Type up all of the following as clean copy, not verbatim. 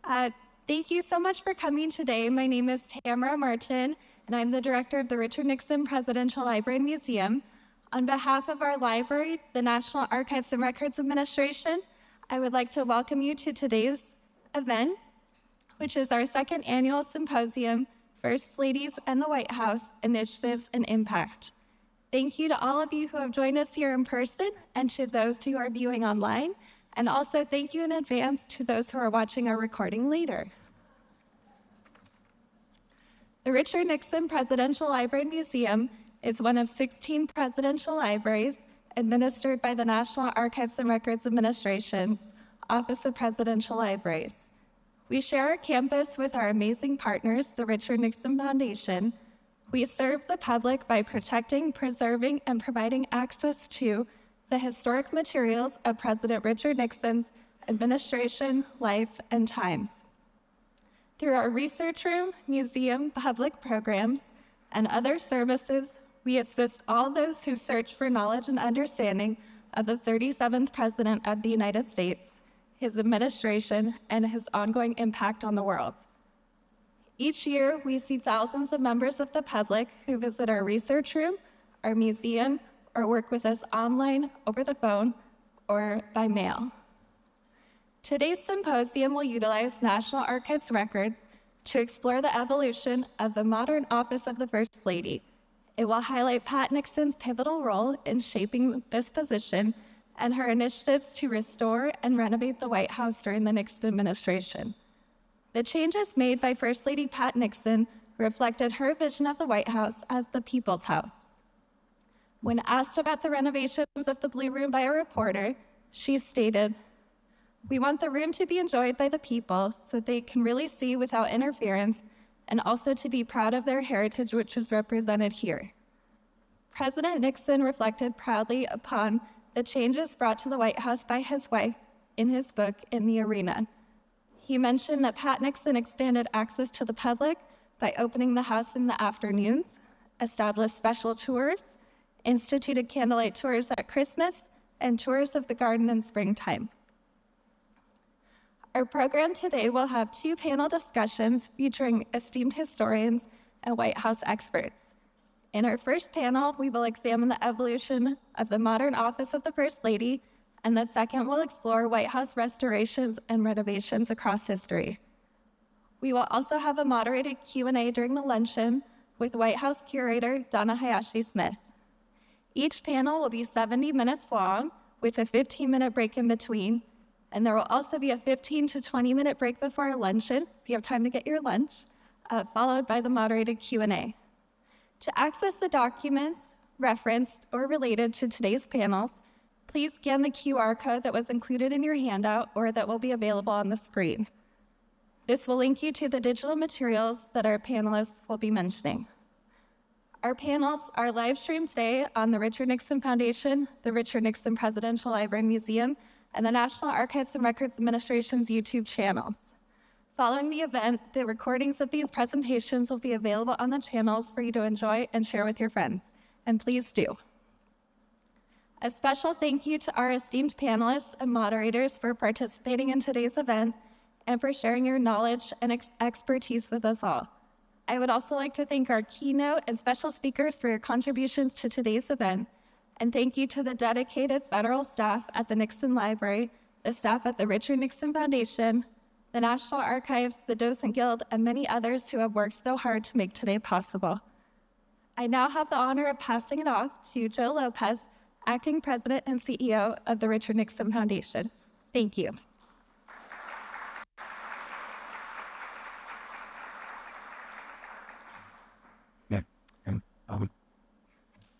Uh, Thank you so much for coming today. My name is Tamara Martin, and I'm the director of the Richard Nixon Presidential Library and Museum. On behalf of our library, the National Archives and Records Administration, I would like to welcome you to today's event, which is our second annual symposium, First Ladies and the White House, Initiatives and Impact. Thank you to all of you who have joined us here in person and to those who are viewing online. And also thank you in advance to those who are watching our recording later. The Richard Nixon Presidential Library and Museum is one of 16 presidential libraries administered by the National Archives and Records Administration, Office of Presidential Libraries. We share our campus with our amazing partners, the Richard Nixon Foundation. We serve the public by protecting, preserving, and providing access to the historic materials of President Richard Nixon's administration, life, and times. Through our research room, museum, public programs, and other services, we assist all those who search for knowledge and understanding of the 37th President of the United States, his administration, and his ongoing impact on the world. Each year, we see thousands of members of the public who visit our research room, our museum, or work with us online, over the phone, or by mail. Today's symposium will utilize National Archives records to explore the evolution of the modern office of the First Lady. It will highlight Pat Nixon's pivotal role in shaping this position and her initiatives to restore and renovate the White House during the Nixon administration. The changes made by First Lady Pat Nixon reflected her vision of the White House as the people's house. When asked about the renovations of the Blue Room by a reporter, she stated, "We want the room to be enjoyed by the people so they can really see without interference and also to be proud of their heritage, which is represented here." President Nixon reflected proudly upon the changes brought to the White House by his wife in his book, In the Arena. He mentioned that Pat Nixon expanded access to the public by opening the house in the afternoons, established special tours, instituted candlelight tours at Christmas, and tours of the garden in springtime. Our program today will have 2 panel discussions featuring esteemed historians and White House experts. In our first panel, we will examine the evolution of the modern office of the First Lady, and the second will explore White House restorations and renovations across history. We will also have a moderated Q&A during the luncheon with White House curator Donna Hayashi-Smith. Each panel will be 70 minutes long with a 15-minute break in between, and there will also be a 15 to 20-minute break before our luncheon, so you have time to get your lunch, followed by the moderated Q&A. To access the documents referenced or related to today's panels, please scan the QR code that was included in your handout or that will be available on the screen. This will link you to the digital materials that our panelists will be mentioning. Our panels are live streamed today on the Richard Nixon Foundation, the Richard Nixon Presidential Library and Museum, and the National Archives and Records Administration's YouTube channel. Following the event, the recordings of these presentations will be available on the channels for you to enjoy and share with your friends, and please do. A special thank you to our esteemed panelists and moderators for participating in today's event and for sharing your knowledge and expertise with us all. I would also like to thank our keynote and special speakers for your contributions to today's event, and thank you to the dedicated federal staff at the Nixon Library, the staff at the Richard Nixon Foundation, the National Archives, the Docent Guild, and many others who have worked so hard to make today possible. I now have the honor of passing it off to Joe Lopez, Acting President and CEO of the Richard Nixon Foundation. Thank you.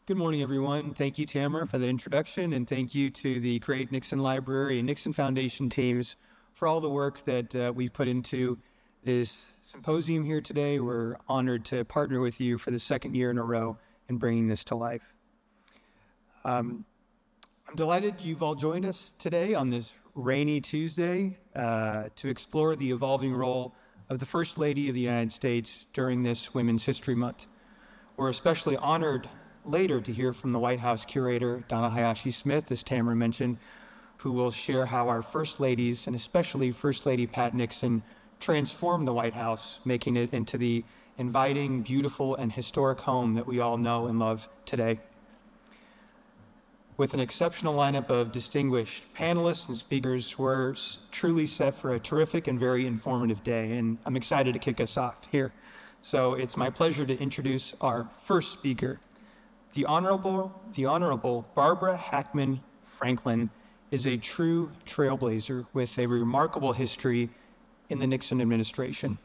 Good morning, everyone. Thank you, Tamara, for the introduction, and thank you to the great Nixon Library and Nixon Foundation teams for all the work that we've put into this symposium here today. We're honored to partner with you for the second year in a row in bringing this to life. I'm delighted you've all joined us today on this rainy Tuesday to explore the evolving role of the First Lady of the United States during this Women's History Month. We're especially honored later to hear from the White House curator, Donna Hayashi-Smith, as Tamara mentioned, who will share how our First Ladies, and especially First Lady Pat Nixon, transformed the White House, making it into the inviting, beautiful, and historic home that we all know and love today. With an exceptional lineup of distinguished panelists and speakers, we're truly set for a terrific and very informative day, and I'm excited to kick us off here. So it's my pleasure to introduce our first speaker. The Honorable Barbara Hackman Franklin is a true trailblazer with a remarkable history in the Nixon administration.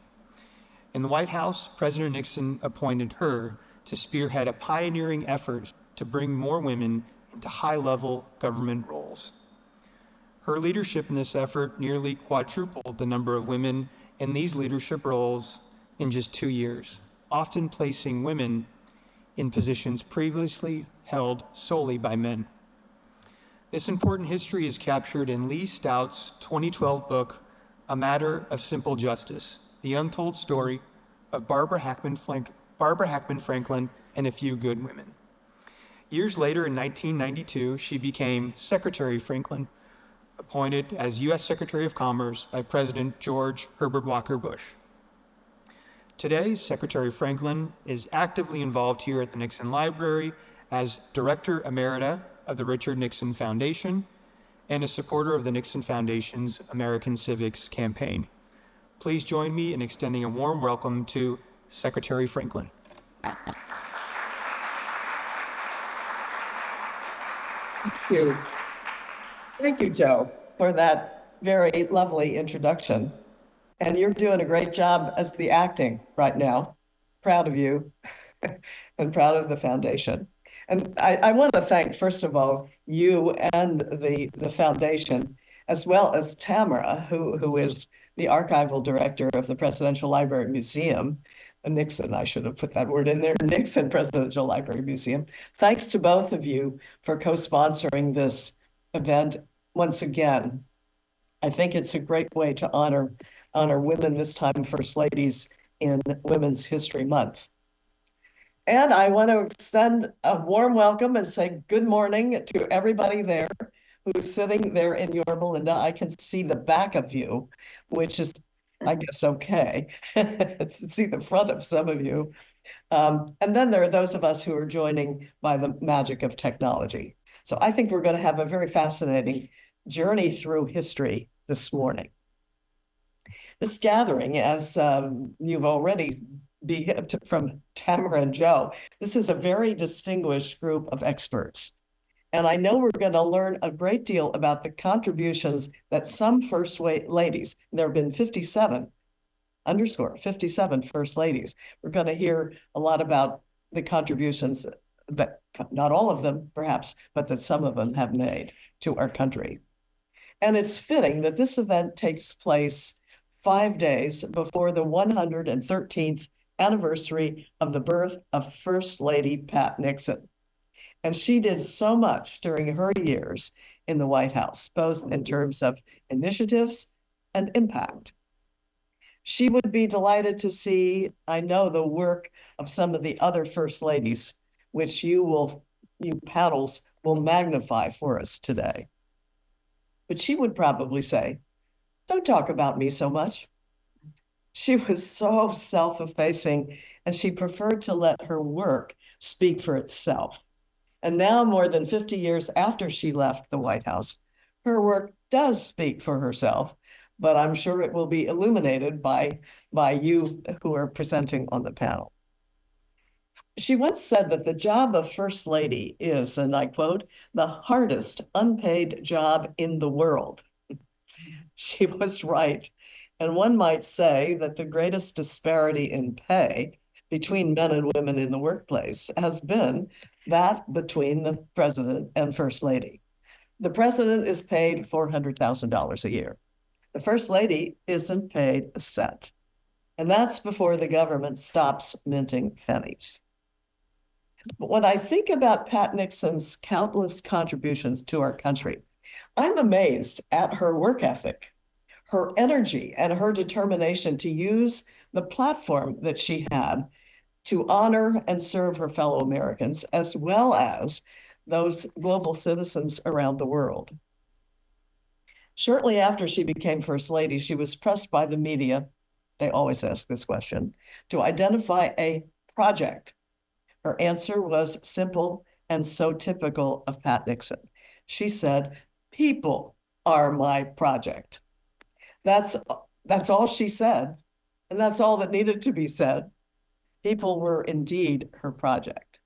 In the White House, President Nixon appointed her to spearhead a pioneering effort to bring more women into high-level government roles. Her leadership in this effort nearly quadrupled the number of women in these leadership roles in just 2 years, often placing women in positions previously held solely by men. This important history is captured in Lee Stout's 2012 book, A Matter of Simple Justice, the untold story of Barbara Hackman Franklin and a few good women. Years later, in 1992, she became Secretary Franklin, appointed as U.S. Secretary of Commerce by President George Herbert Walker Bush. Today, Secretary Franklin is actively involved here at the Nixon Library as Director Emerita of the Richard Nixon Foundation and a supporter of the Nixon Foundation's American Civics campaign. Please join me in extending a warm welcome to Secretary Franklin. Thank you. Thank you, Joe, for that very lovely introduction. And you're doing a great job as the acting right now. Proud of you and proud of the foundation. And I want to thank, first of all, you and the foundation, as well as Tamara, who is the archival director of the Presidential Library Museum, Nixon, I should have put that word in there, Nixon Presidential Library Museum. Thanks to both of you for co-sponsoring this event once again. I think it's a great way to honor women, this time First Ladies, in Women's History Month. And I want to extend a warm welcome and say good morning to everybody there who's sitting there in your Melinda. I can see the back of you, which is, I guess, okay. See the front of some of you. And then there are those of us who are joining by the magic of technology. So I think we're going to have a very fascinating journey through history this morning. This gathering, as you've already from Tamara and Joe, this is a very distinguished group of experts. And I know we're going to learn a great deal about the contributions that some First Ladies, there have been 57 First Ladies. We're going to hear a lot about the contributions that, not all of them perhaps, but that some of them have made to our country. And it's fitting that this event takes place 5 days before the 113th anniversary of the birth of First Lady Pat Nixon. And she did so much during her years in the White House, both in terms of initiatives and impact. She would be delighted to see, I know, the work of some of the other First Ladies, which you panels will magnify for us today. But she would probably say, don't talk about me so much. She was so self-effacing, and she preferred to let her work speak for itself. And now, more than 50 years after she left the White House, her work does speak for herself, but I'm sure it will be illuminated by you who are presenting on the panel. She once said that the job of First Lady is, and I quote, the hardest unpaid job in the world. She was right. And one might say that the greatest disparity in pay between men and women in the workplace has been that between the president and First Lady. The president is paid $400,000 a year. The First Lady isn't paid a cent. And that's before the government stops minting pennies. But when I think about Pat Nixon's countless contributions to our country, I'm amazed at her work ethic, her energy, and her determination to use the platform that she had to honor and serve her fellow Americans, as well as those global citizens around the world. Shortly after she became First Lady, she was pressed by the media they always ask this question, to identify a project. Her answer was simple and so typical of Pat Nixon. She said, "People are my project." That's all she said, and that's all that needed to be said. People were indeed her project.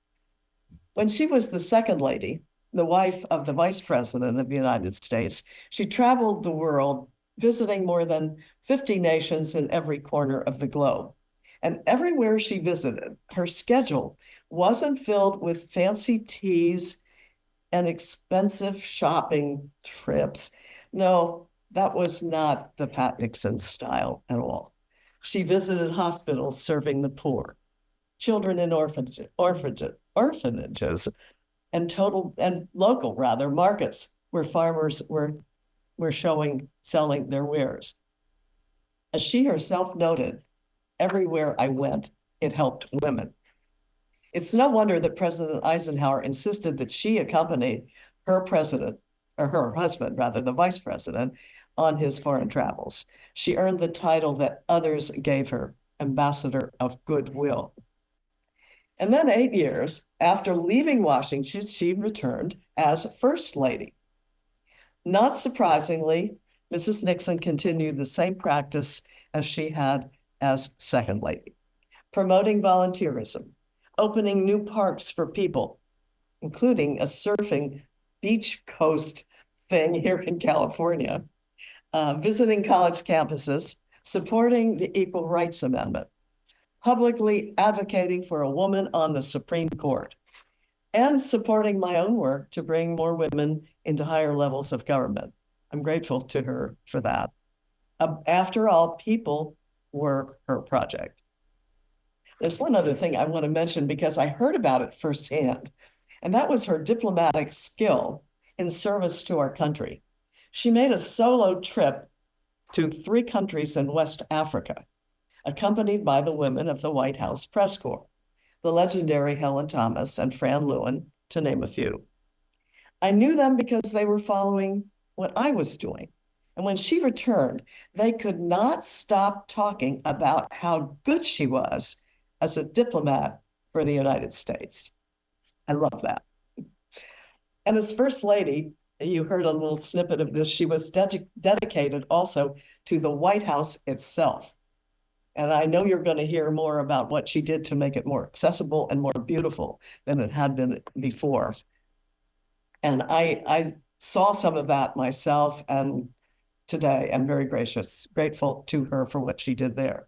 When she was the second lady, the wife of the Vice President of the United States, she traveled the world, visiting more than 50 nations in every corner of the globe. And everywhere she visited, her schedule wasn't filled with fancy teas and expensive shopping trips. No, that was not the Pat Nixon style at all. She visited hospitals serving the poor, children in orphanages, and local markets where farmers were selling their wares. As she herself noted, everywhere I went, it helped women. It's no wonder that President Eisenhower insisted that she accompany her husband, the vice president, on his foreign travels. She earned the title that others gave her, Ambassador of Goodwill. And then 8 years after leaving Washington, she returned as First Lady. Not surprisingly, Mrs. Nixon continued the same practice as she had as Second Lady, promoting volunteerism, opening new parks for people, including a surfing beach coast thing here in California, visiting college campuses, supporting the Equal Rights Amendment, publicly advocating for a woman on the Supreme Court, and supporting my own work to bring more women into higher levels of government. I'm grateful to her for that. After all, people were her project. There's one other thing I want to mention because I heard about it firsthand, and that was her diplomatic skill in service to our country. She made a solo trip to 3 countries in West Africa, accompanied by the women of the White House Press Corps, the legendary Helen Thomas and Fran Lewin, to name a few. I knew them because they were following what I was doing. And when she returned, they could not stop talking about how good she was as a diplomat for the United States. I love that. And as First Lady, you heard a little snippet of this, she was dedicated also to the White House itself. And I know you're going to hear more about what she did to make it more accessible and more beautiful than it had been before. And I saw some of that myself, and today I'm very grateful to her for what she did there.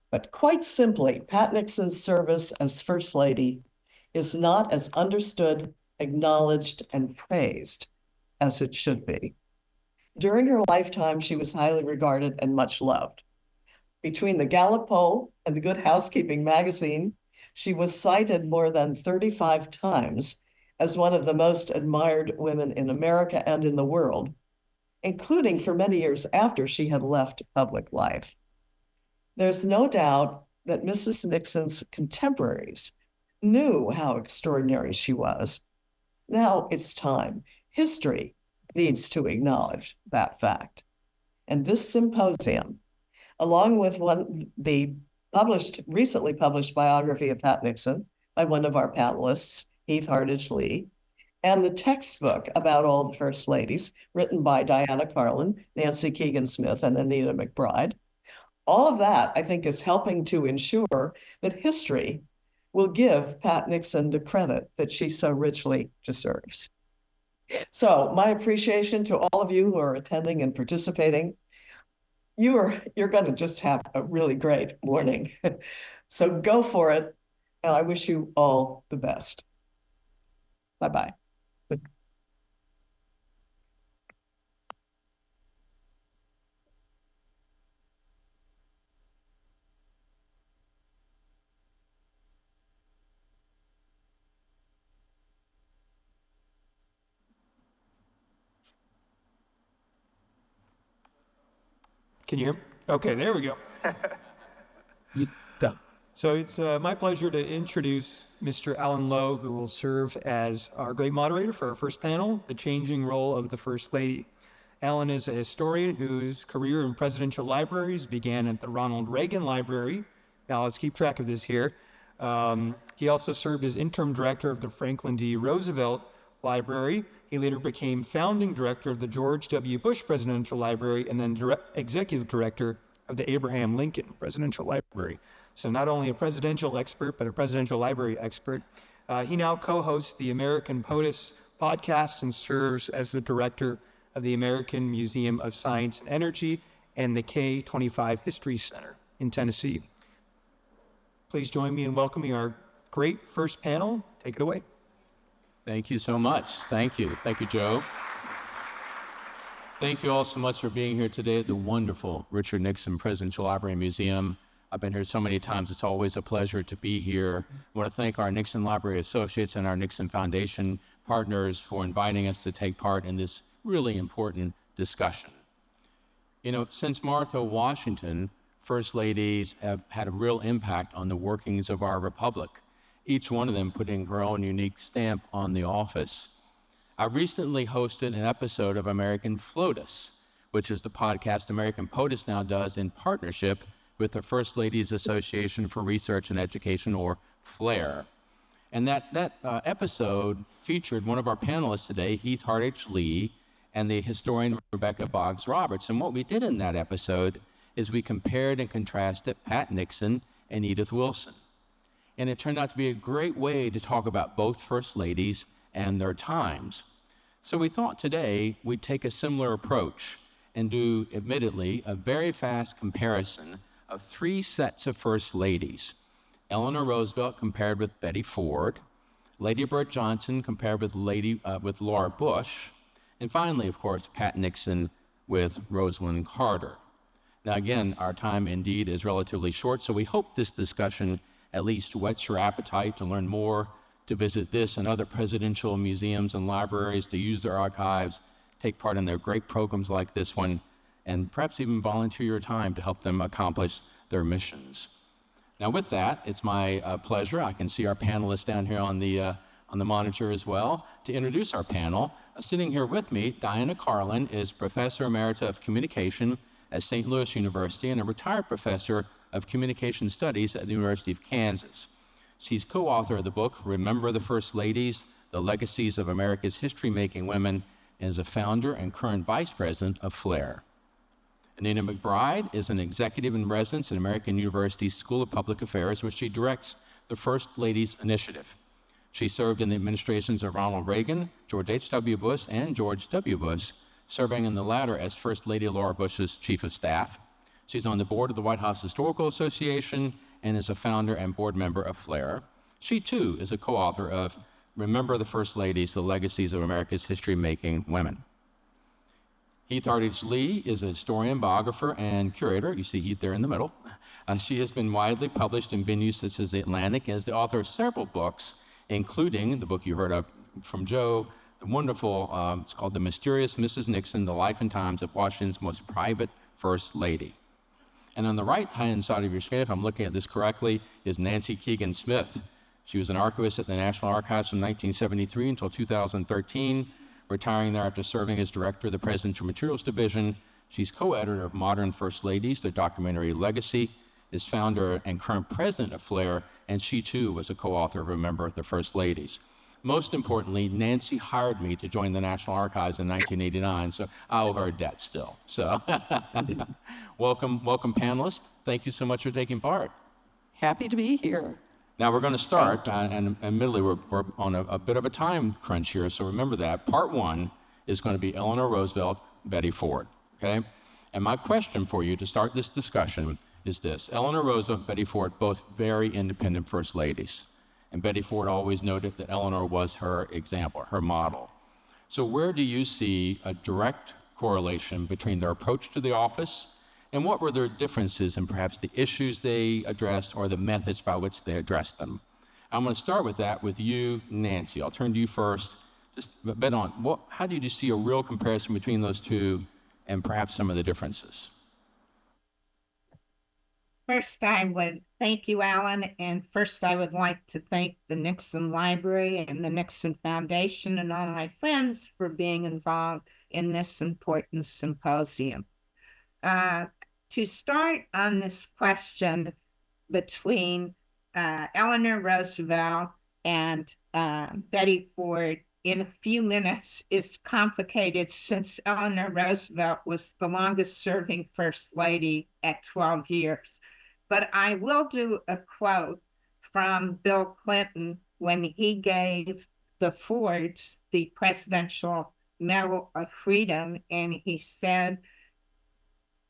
But quite simply, Pat Nixon's service as First Lady is not as understood, acknowledged, and praised as it should be. During her lifetime, she was highly regarded and much loved. Between the Gallup poll and the Good Housekeeping magazine, she was cited more than 35 times as one of the most admired women in America and in the world, including for many years after she had left public life. There's no doubt that Mrs. Nixon's contemporaries knew how extraordinary she was. Now it's time. History needs to acknowledge that fact. And this symposium, along with the recently published biography of Pat Nixon by one of our panelists, Heath Hardage Lee, and the textbook about all the First Ladies, written by Diana Carlin, Nancy Kegan Smith, and Anita McBride, all of that, I think, is helping to ensure that history will give Pat Nixon the credit that she so richly deserves. So my appreciation to all of you who are attending and participating. You're going to just have a really great morning. So go for it, and I wish you all the best. Bye-bye. Can you hear me? Okay, there we go. So it's my pleasure to introduce Mr. Alan Lowe, who will serve as our great moderator for our first panel, The Changing Role of the First Lady. Alan is a historian whose career in presidential libraries began at the Ronald Reagan Library. Now let's keep track of this here. He also served as interim director of the Franklin D. Roosevelt Library. He later became founding director of the George W. Bush Presidential Library and then executive director of the Abraham Lincoln Presidential Library. So not only a presidential expert, but a presidential library expert. He now co-hosts the American POTUS podcast and serves as the director of the American Museum of Science and Energy and the K-25 History Center in Tennessee. Please join me in welcoming our great first panel. Take it away. Thank you so much. Thank you. Thank you, Joe. Thank you all so much for being here today at the wonderful Richard Nixon Presidential Library and Museum. I've been here so many times. It's always a pleasure to be here. I want to thank our Nixon Library Associates and our Nixon Foundation partners for inviting us to take part in this really important discussion. You know, since Martha Washington, First Ladies have had a real impact on the workings of our republic, each one of them putting her own unique stamp on the office. I recently hosted an episode of American FLOTUS, which is the podcast American POTUS now does in partnership with the First Ladies Association for Research and Education, or FLAIR. And that episode featured one of our panelists today, Heath Hardage Lee, and the historian Rebecca Boggs Roberts. And what we did in that episode is we compared and contrasted Pat Nixon and Edith Wilson. And it turned out to be a great way to talk about both First Ladies and their times. So we thought today we'd take a similar approach and do, admittedly, a very fast comparison of three sets of First Ladies. Eleanor Roosevelt compared with Betty Ford, Lady Bird Johnson compared with Laura Bush, and finally, of course, Pat Nixon with Rosalind Carter. Now again, our time indeed is relatively short, so we hope this discussion at least whets your appetite to learn more, to visit this and other presidential museums and libraries, to use their archives, take part in their great programs like this one, and perhaps even volunteer your time to help them accomplish their missions. Now with that, it's my pleasure, I can see our panelists down here on the monitor as well, to introduce our panel. Sitting here with me, Diana Carlin is Professor Emerita of Communication at St. Louis University and a retired professor of Communication Studies at the University of Kansas. She's co-author of the book, Remember the First Ladies, The Legacies of America's History-Making Women, and is a founder and current vice president of FLAIR. Anita McBride is an executive in residence at American University's School of Public Affairs, where she directs the First Ladies Initiative. She served in the administrations of Ronald Reagan, George H.W. Bush, and George W. Bush, serving in the latter as First Lady Laura Bush's chief of staff. She's on the board of the White House Historical Association and is a founder and board member of FLAIR. She, too, is a co-author of Remember the First Ladies, The Legacies of America's History-Making Women. Heath Hardage Lee is a historian, biographer, and curator. You see Heath there in the middle. She has been widely published in venues such as The Atlantic and is the author of several books, including the book you heard of from Joe, the wonderful, it's called The Mysterious Mrs. Nixon, The Life and Times of Washington's Most Private First Lady. And on the right-hand side of your screen, if I'm looking at this correctly, is Nancy Kegan Smith. She was an archivist at the National Archives from 1973 until 2013, retiring there after serving as director of the Presidential Materials Division. She's co-editor of Modern First Ladies, their documentary Legacy, is founder and current president of FLAIR, and she too was a co-author of Remember the First Ladies. Most importantly, Nancy hired me to join the National Archives in 1989, so I owe her a debt still. So, welcome panelists. Thank you so much for taking part. Happy to be here. Now we're going to start, and admittedly we're on a bit of a time crunch here, so remember that. Part one is going to be Eleanor Roosevelt, Betty Ford, okay? And my question for you to start this discussion is this. Eleanor Roosevelt and Betty Ford, both very independent first ladies. And Betty Ford always noted that Eleanor was her example, her model. So where do you see a direct correlation between their approach to the office and what were their differences in perhaps the issues they addressed or the methods by which they addressed them? I'm going to start with that with you, Nancy. I'll turn to you first. Just a bit on, how do you see a real comparison between those two and perhaps some of the differences? First, I would thank you, Alan, and first I would like to thank the Nixon Library and the Nixon Foundation and all my friends for being involved in this important symposium. To start on this question between Eleanor Roosevelt and Betty Ford in a few minutes is complicated since Eleanor Roosevelt was the longest serving First Lady at 12 years. But I will do a quote from Bill Clinton when he gave the Fords the Presidential Medal of Freedom, and he said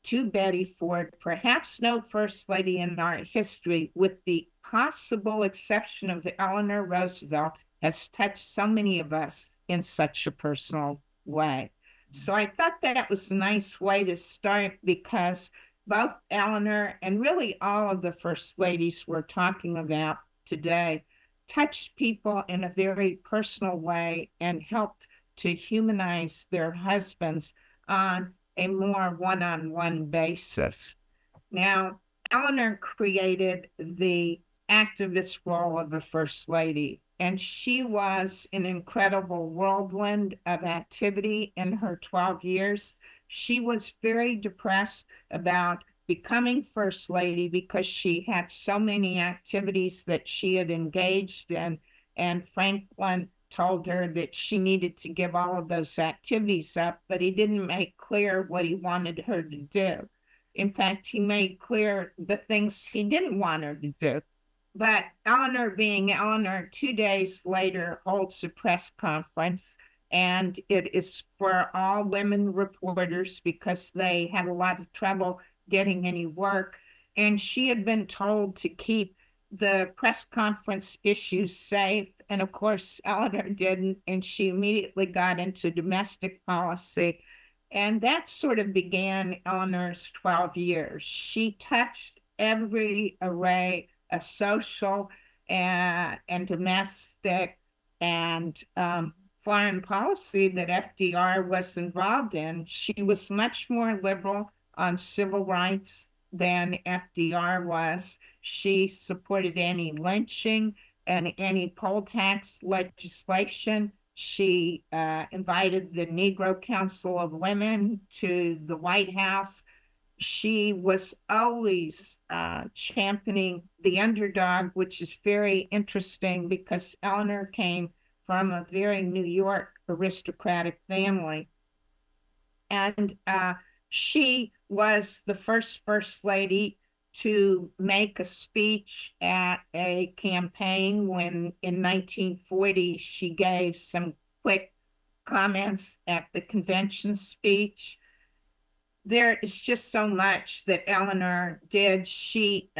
to Betty Ford, perhaps no First Lady in our history, with the possible exception of Eleanor Roosevelt, has touched so many of us in such a personal way. So I thought that was a nice way to start because both Eleanor and really all of the First Ladies we're talking about today touched people in a very personal way and helped to humanize their husbands on a more one-on-one basis. Now, Eleanor created the activist role of a First Lady, and she was an incredible whirlwind of activity in her 12 years. She was very depressed about becoming First Lady because she had so many activities that she had engaged in, and Franklin told her that she needed to give all of those activities up, but he didn't make clear what he wanted her to do. In fact, he made clear the things he didn't want her to do. But Eleanor, being Eleanor, 2 days later holds a press conference, and it is for all women reporters because they had a lot of trouble getting any work. And she had been told to keep the press conference issues safe. And of course, Eleanor didn't, and she immediately got into domestic policy. And that sort of began Eleanor's 12 years. She touched every array of social and domestic and foreign policy that FDR was involved in. She was much more liberal on civil rights than FDR was. She supported anti-lynching and anti-poll tax legislation. She invited the Negro Council of Women to the White House. She was always championing the underdog, which is very interesting because Eleanor came from a very New York aristocratic family. And she was the first Lady to make a speech at a campaign when in 1940 she gave some quick comments at the convention speech. There is just so much that Eleanor did. She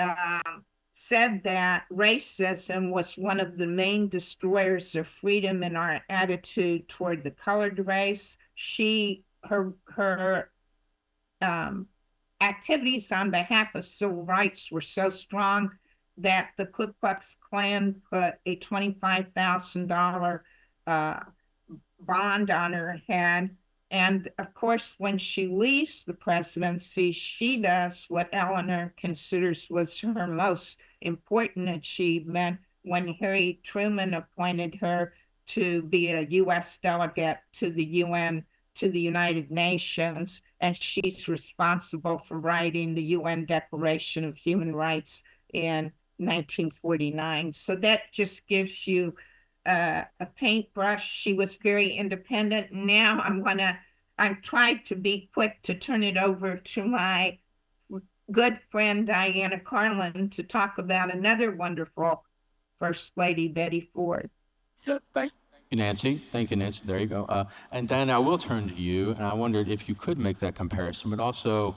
said that racism was one of the main destroyers of freedom in our attitude toward the colored race. Her activities on behalf of civil rights were so strong that the Ku Klux Klan put a $25,000 bond on her head. And of course, when she leaves the presidency, she does what Eleanor considers was her most important achievement when Harry Truman appointed her to be a U.S. delegate to the UN, to the United Nations, and she's responsible for writing the UN Declaration of Human Rights in 1949. So that just gives you a paintbrush. She was very independent. Now I'm trying to be quick to turn it over to my good friend Diana Carlin to talk about another wonderful First Lady, Betty Ford. Thank you, Nancy. Thank you, Nancy. There you go. And Diana, I will turn to you, and I wondered if you could make that comparison, but also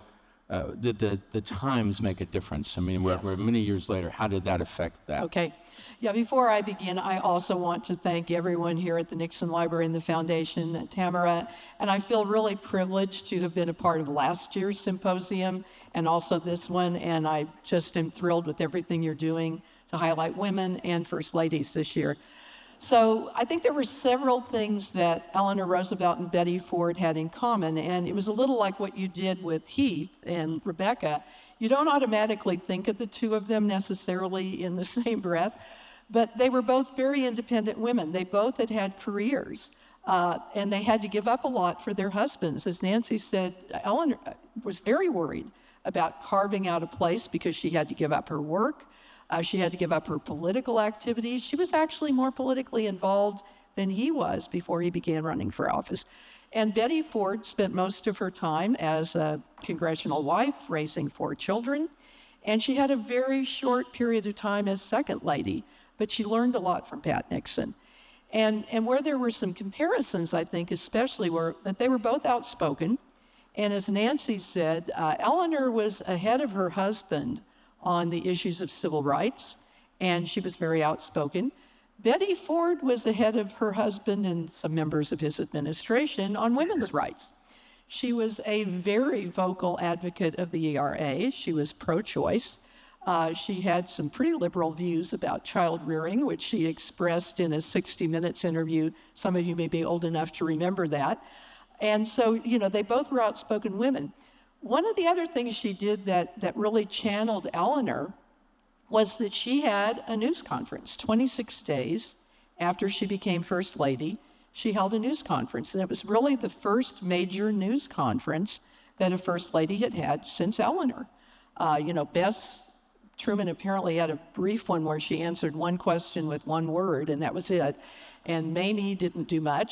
did the times make a difference? I mean, we're many years later. How did that affect that? Okay. Yeah, before I begin, I also want to thank everyone here at the Nixon Library and the Foundation, Tamara, and I feel really privileged to have been a part of last year's symposium and also this one, and I just am thrilled with everything you're doing to highlight women and First Ladies this year. So I think there were several things that Eleanor Roosevelt and Betty Ford had in common, and it was a little like what you did with Heath and Rebecca, You don't automatically think of the two of them necessarily in the same breath, but they were both very independent women. They both had had careers, and they had to give up a lot for their husbands. As Nancy said, Eleanor was very worried about carving out a place because she had to give up her work. She had to give up her political activities. She was actually more politically involved than he was before he began running for office. And Betty Ford spent most of her time as a congressional wife, raising 4 children. And she had a very short period of time as second lady, but she learned a lot from Pat Nixon. And where there were some comparisons, I think, especially were that they were both outspoken. And as Nancy said, Eleanor was ahead of her husband on the issues of civil rights, and she was very outspoken. Betty Ford was ahead of her husband and some members of his administration on women's rights. She was a very vocal advocate of the ERA. She was pro-choice. She had some pretty liberal views about child rearing, which she expressed in a 60 Minutes interview. Some of you may be old enough to remember that. And so, they both were outspoken women. One of the other things she did that really channeled Eleanor was that she had a news conference 26 days after she became First Lady. She held a news conference, and it was really the first major news conference that a First Lady had had since Eleanor. Bess Truman apparently had a brief one where she answered one question with one word, and that was it. And Mamie didn't do much.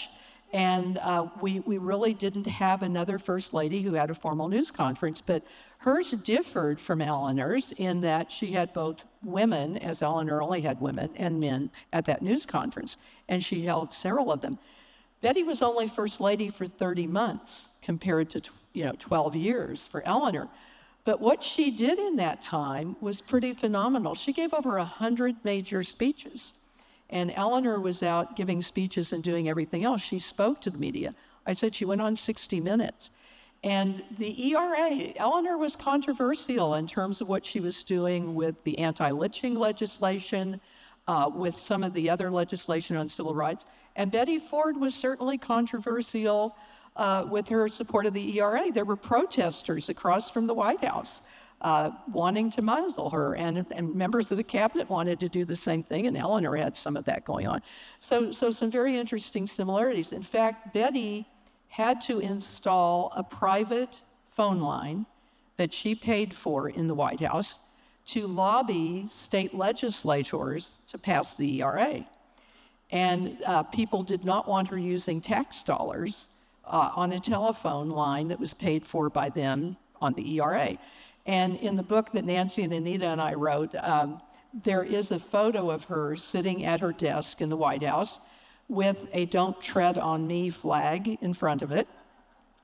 And we really didn't have another First Lady who had a formal news conference, but hers differed from Eleanor's in that she had both women, as Eleanor only had women, and men at that news conference, and she held several of them. Betty was only First Lady for 30 months compared to 12 years for Eleanor. But what she did in that time was pretty phenomenal. She gave over 100 major speeches. And Eleanor was out giving speeches and doing everything else. She spoke to the media. I said she went on 60 Minutes. And the ERA, Eleanor was controversial in terms of what she was doing with the anti-lynching legislation, with some of the other legislation on civil rights. And Betty Ford was certainly controversial with her support of the ERA. There were protesters across from the White House wanting to muzzle her, and members of the cabinet wanted to do the same thing, and Eleanor had some of that going on. So some very interesting similarities. In fact, Betty had to install a private phone line that she paid for in the White House to lobby state legislators to pass the ERA. And people did not want her using tax dollars on a telephone line that was paid for by them on the ERA. And in the book that Nancy and Anita and I wrote, there is a photo of her sitting at her desk in the White House with a "Don't Tread on Me" flag in front of it,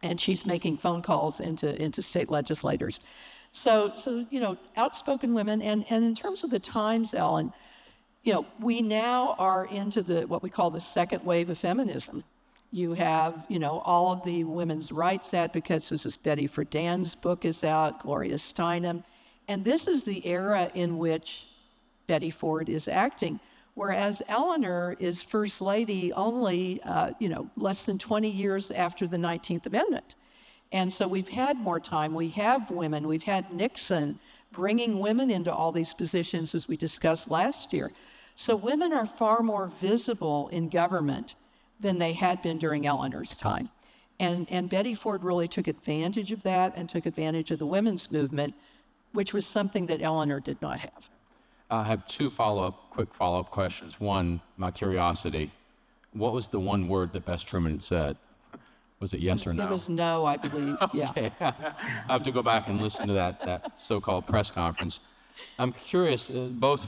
and she's making phone calls into state legislators. So outspoken women, and in terms of the times, Ellen, we now are into what we call the second wave of feminism. You have, all of the women's rights advocates. This is Betty Friedan's book is out, Gloria Steinem. And this is the era in which Betty Ford is acting. Whereas Eleanor is First Lady only, less than 20 years after the 19th Amendment. And so we've had more time. We have women. We've had Nixon bringing women into all these positions, as we discussed last year. So women are far more visible in government than they had been during Eleanor's time. And Betty Ford really took advantage of that and took advantage of the women's movement, which was something that Eleanor did not have. I have 2 quick follow-up questions. One, my curiosity. What was the one word that Bess Truman said? Was it yes or no? It was no, I believe, yeah. Okay. I have to go back and listen to that so-called press conference. I'm curious, both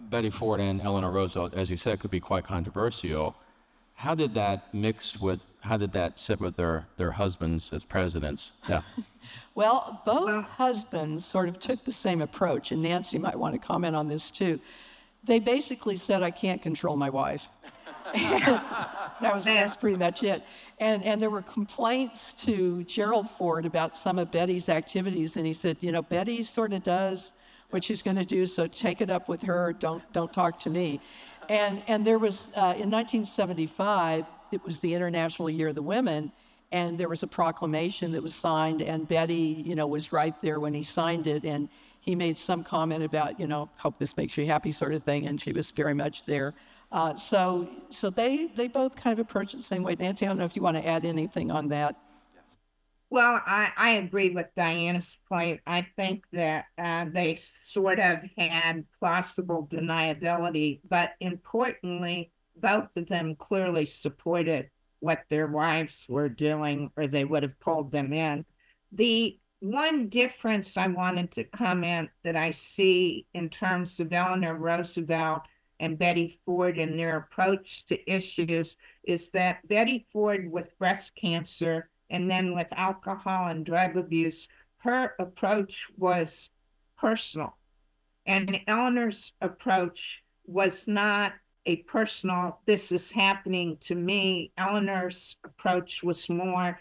Betty Ford and Eleanor Roosevelt, as you said, could be quite controversial. How did that sit with their husbands as presidents? Yeah. Well, both husbands sort of took the same approach, and Nancy might want to comment on this too. They basically said, "I can't control my wife." That's pretty much it. And there were complaints to Gerald Ford about some of Betty's activities, and he said, Betty sort of does what she's going to do, so take it up with her. Don't talk to me. And there was in 1975, it was the International Year of the Women, and there was a proclamation that was signed, and Betty, was right there when he signed it, and he made some comment about, hope this makes you happy sort of thing, and she was very much there. So they both kind of approach it the same way. Nancy, I don't know if you want to add anything on that. Well, I agree with Diana's point. I think that they sort of had plausible deniability, but importantly, both of them clearly supported what their wives were doing, or they would have pulled them in. The one difference I wanted to comment that I see in terms of Eleanor Roosevelt and Betty Ford and their approach to issues is that Betty Ford with breast cancer and then with alcohol and drug abuse, her approach was personal. And Eleanor's approach was not a personal, this is happening to me. Eleanor's approach was more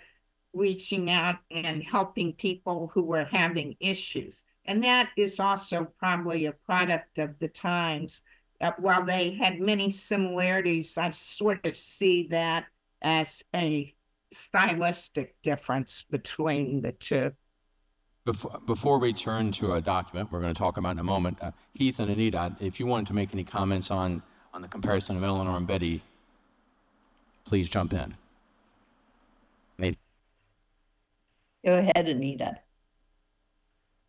reaching out and helping people who were having issues. And that is also probably a product of the times. While they had many similarities, I sort of see that as a stylistic difference between the two. Before we turn to a document we're going to talk about in a moment, Heath and Anita, if you wanted to make any comments on the comparison of Eleanor and Betty, please jump in. Go ahead, Anita.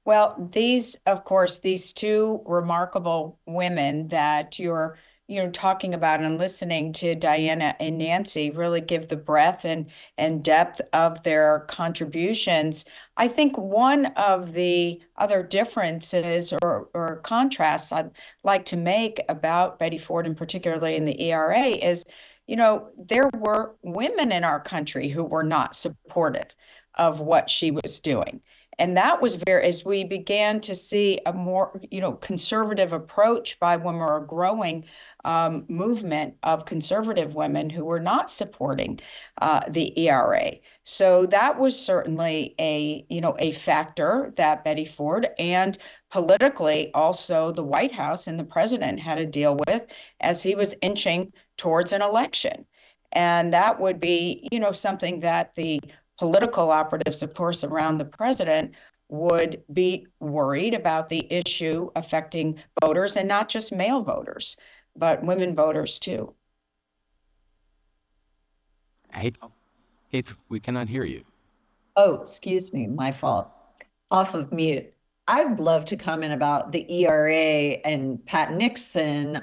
Well, of course, these two remarkable women that you're talking about and listening to Diana and Nancy really give the breadth and depth of their contributions. I think one of the other differences or contrasts I'd like to make about Betty Ford, and particularly in the ERA, is, there were women in our country who were not supportive of what she was doing. And that was as we began to see a more, conservative approach by women, or a growing movement of conservative women who were not supporting the ERA. So that was certainly a factor that Betty Ford, and politically also the White House and the president had to deal with as he was inching towards an election. And that would be, something that the political operatives, of course, around the president would be worried about, the issue affecting voters, and not just male voters, but women voters too. Heath, we cannot hear you. Oh, excuse me, my fault. Off of mute. I'd love to comment about the ERA and Pat Nixon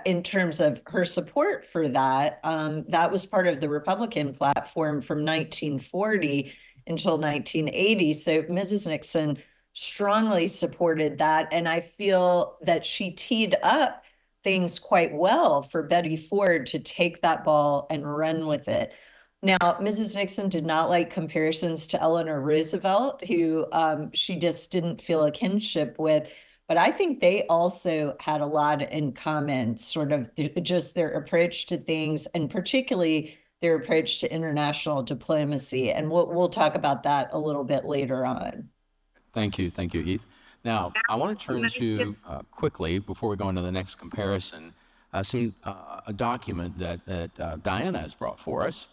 in terms of her support for that. That was part of the Republican platform from 1940 until 1980. So Mrs. Nixon strongly supported that. And I feel that she teed up things quite well for Betty Ford to take that ball and run with it. Now, Mrs. Nixon did not like comparisons to Eleanor Roosevelt, who she just didn't feel a kinship with. But I think they also had a lot in common, sort of just their approach to things, and particularly their approach to international diplomacy. And we'll talk about that a little bit later on. Thank you, Heath. Now, I want to turn to quickly, before we go into the next comparison, a document that Diana has brought for us.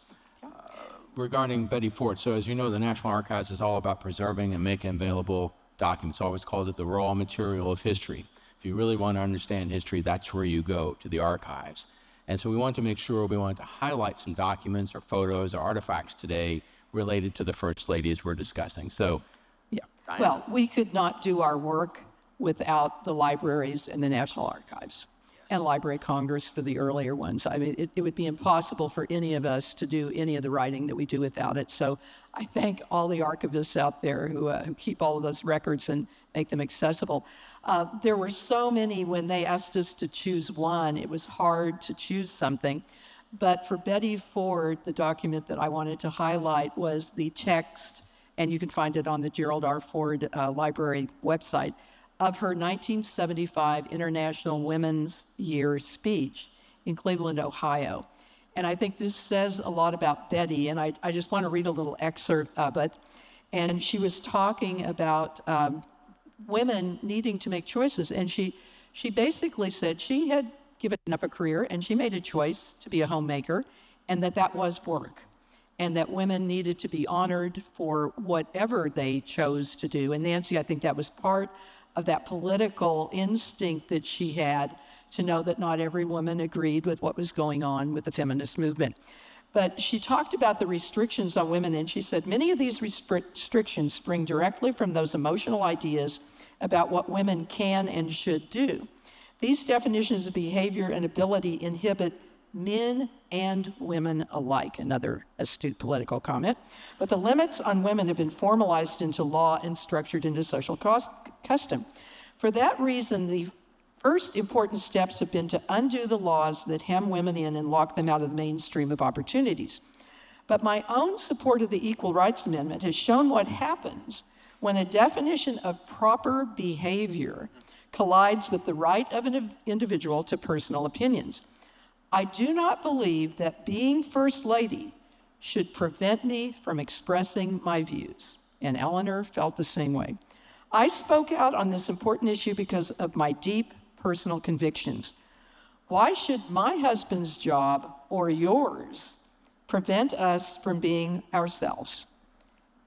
Regarding Betty Ford. So as you know, the National Archives is all about preserving and making available documents. Always called it the raw material of history. If you really want to understand history, that's where you go, to the archives. And so we wanted to highlight some documents or photos or artifacts today related to the First Lady as we're discussing. So, yeah. Diana. Well, we could not do our work without the libraries and the National Archives and Library of Congress for the earlier ones. I mean, it would be impossible for any of us to do any of the writing that we do without it. So I thank all the archivists out there who keep all of those records and make them accessible. There were so many. When they asked us to choose one, it was hard to choose something. But for Betty Ford, the document that I wanted to highlight was the text, and you can find it on the Gerald R. Ford Library website, of her 1975 International Women's Year speech in Cleveland, Ohio. And I think this says a lot about Betty, and I just want to read a little excerpt of it. And she was talking about women needing to make choices, and she basically said she had given up a career and she made a choice to be a homemaker, and that was work. and that women needed to be honored for whatever they chose to do. And Nancy, I think that was part of that political instinct that she had to know that not every woman agreed with what was going on with the feminist movement. But she talked about the restrictions on women, and she said many of these restrictions spring directly from those emotional ideas about what women can and should do. These definitions of behavior and ability inhibit men and women alike, another astute political comment. But the limits on women have been formalized into law and structured into social custom. For that reason, the first important steps have been to undo the laws that hem women in and lock them out of the mainstream of opportunities. But my own support of the Equal Rights Amendment has shown what happens when a definition of proper behavior collides with the right of an individual to personal opinions. I do not believe that being First Lady should prevent me from expressing my views. And Eleanor felt the same way. I spoke out on this important issue because of my deep personal convictions. Why should my husband's job or yours prevent us from being ourselves?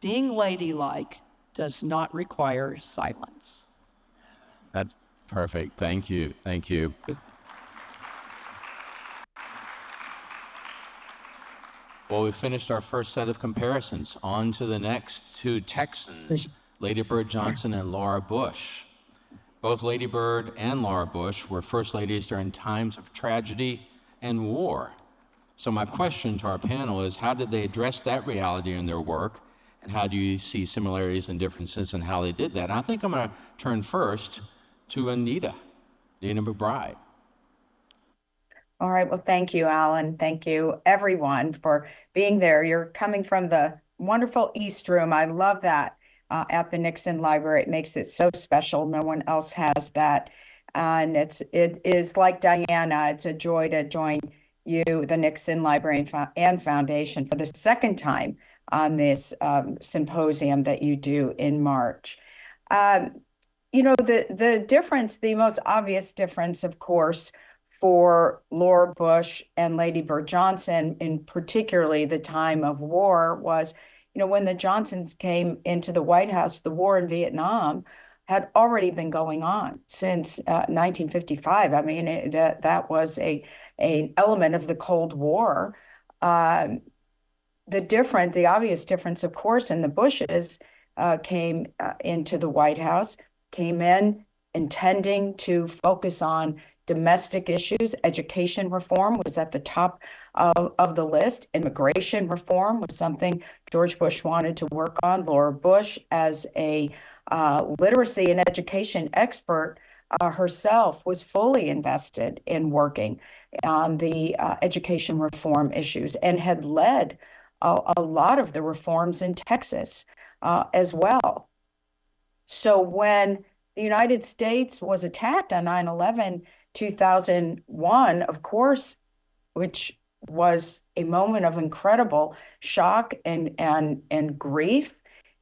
Being ladylike does not require silence. That's perfect. Thank you. Thank you. Well, we finished our first set of comparisons. On to the next two Texans, Lady Bird Johnson and Laura Bush. Both Lady Bird and Laura Bush were first ladies during times of tragedy and war. So my question to our panel is, how did they address that reality in their work? And how do you see similarities and differences in how they did that? And I think I'm going to turn first to Anita McBride. All right, well, thank you, Alan. Thank you, everyone, for being there. You're coming from the wonderful East Room. I love that at the Nixon Library. It makes it so special. No one else has that. And it is like Diana, it's a joy to join you, the Nixon Library and Foundation, for the second time on this symposium that you do in March. You know, the difference, the most obvious difference, of course, for Laura Bush and Lady Bird Johnson, in particularly the time of war, was, you know, when the Johnsons came into the White House, the war in Vietnam had already been going on since 1955. I mean, that was an element of the Cold War. The obvious difference, of course, in the Bushes came into the White House, came in intending to focus on domestic issues. Education reform was at the top of the list. Immigration reform was something George Bush wanted to work on. Laura Bush, as a literacy and education expert herself, was fully invested in working on the education reform issues and had led a lot of the reforms in Texas as well. So when the United States was attacked on 9/11, 2001, of course, which was a moment of incredible shock and grief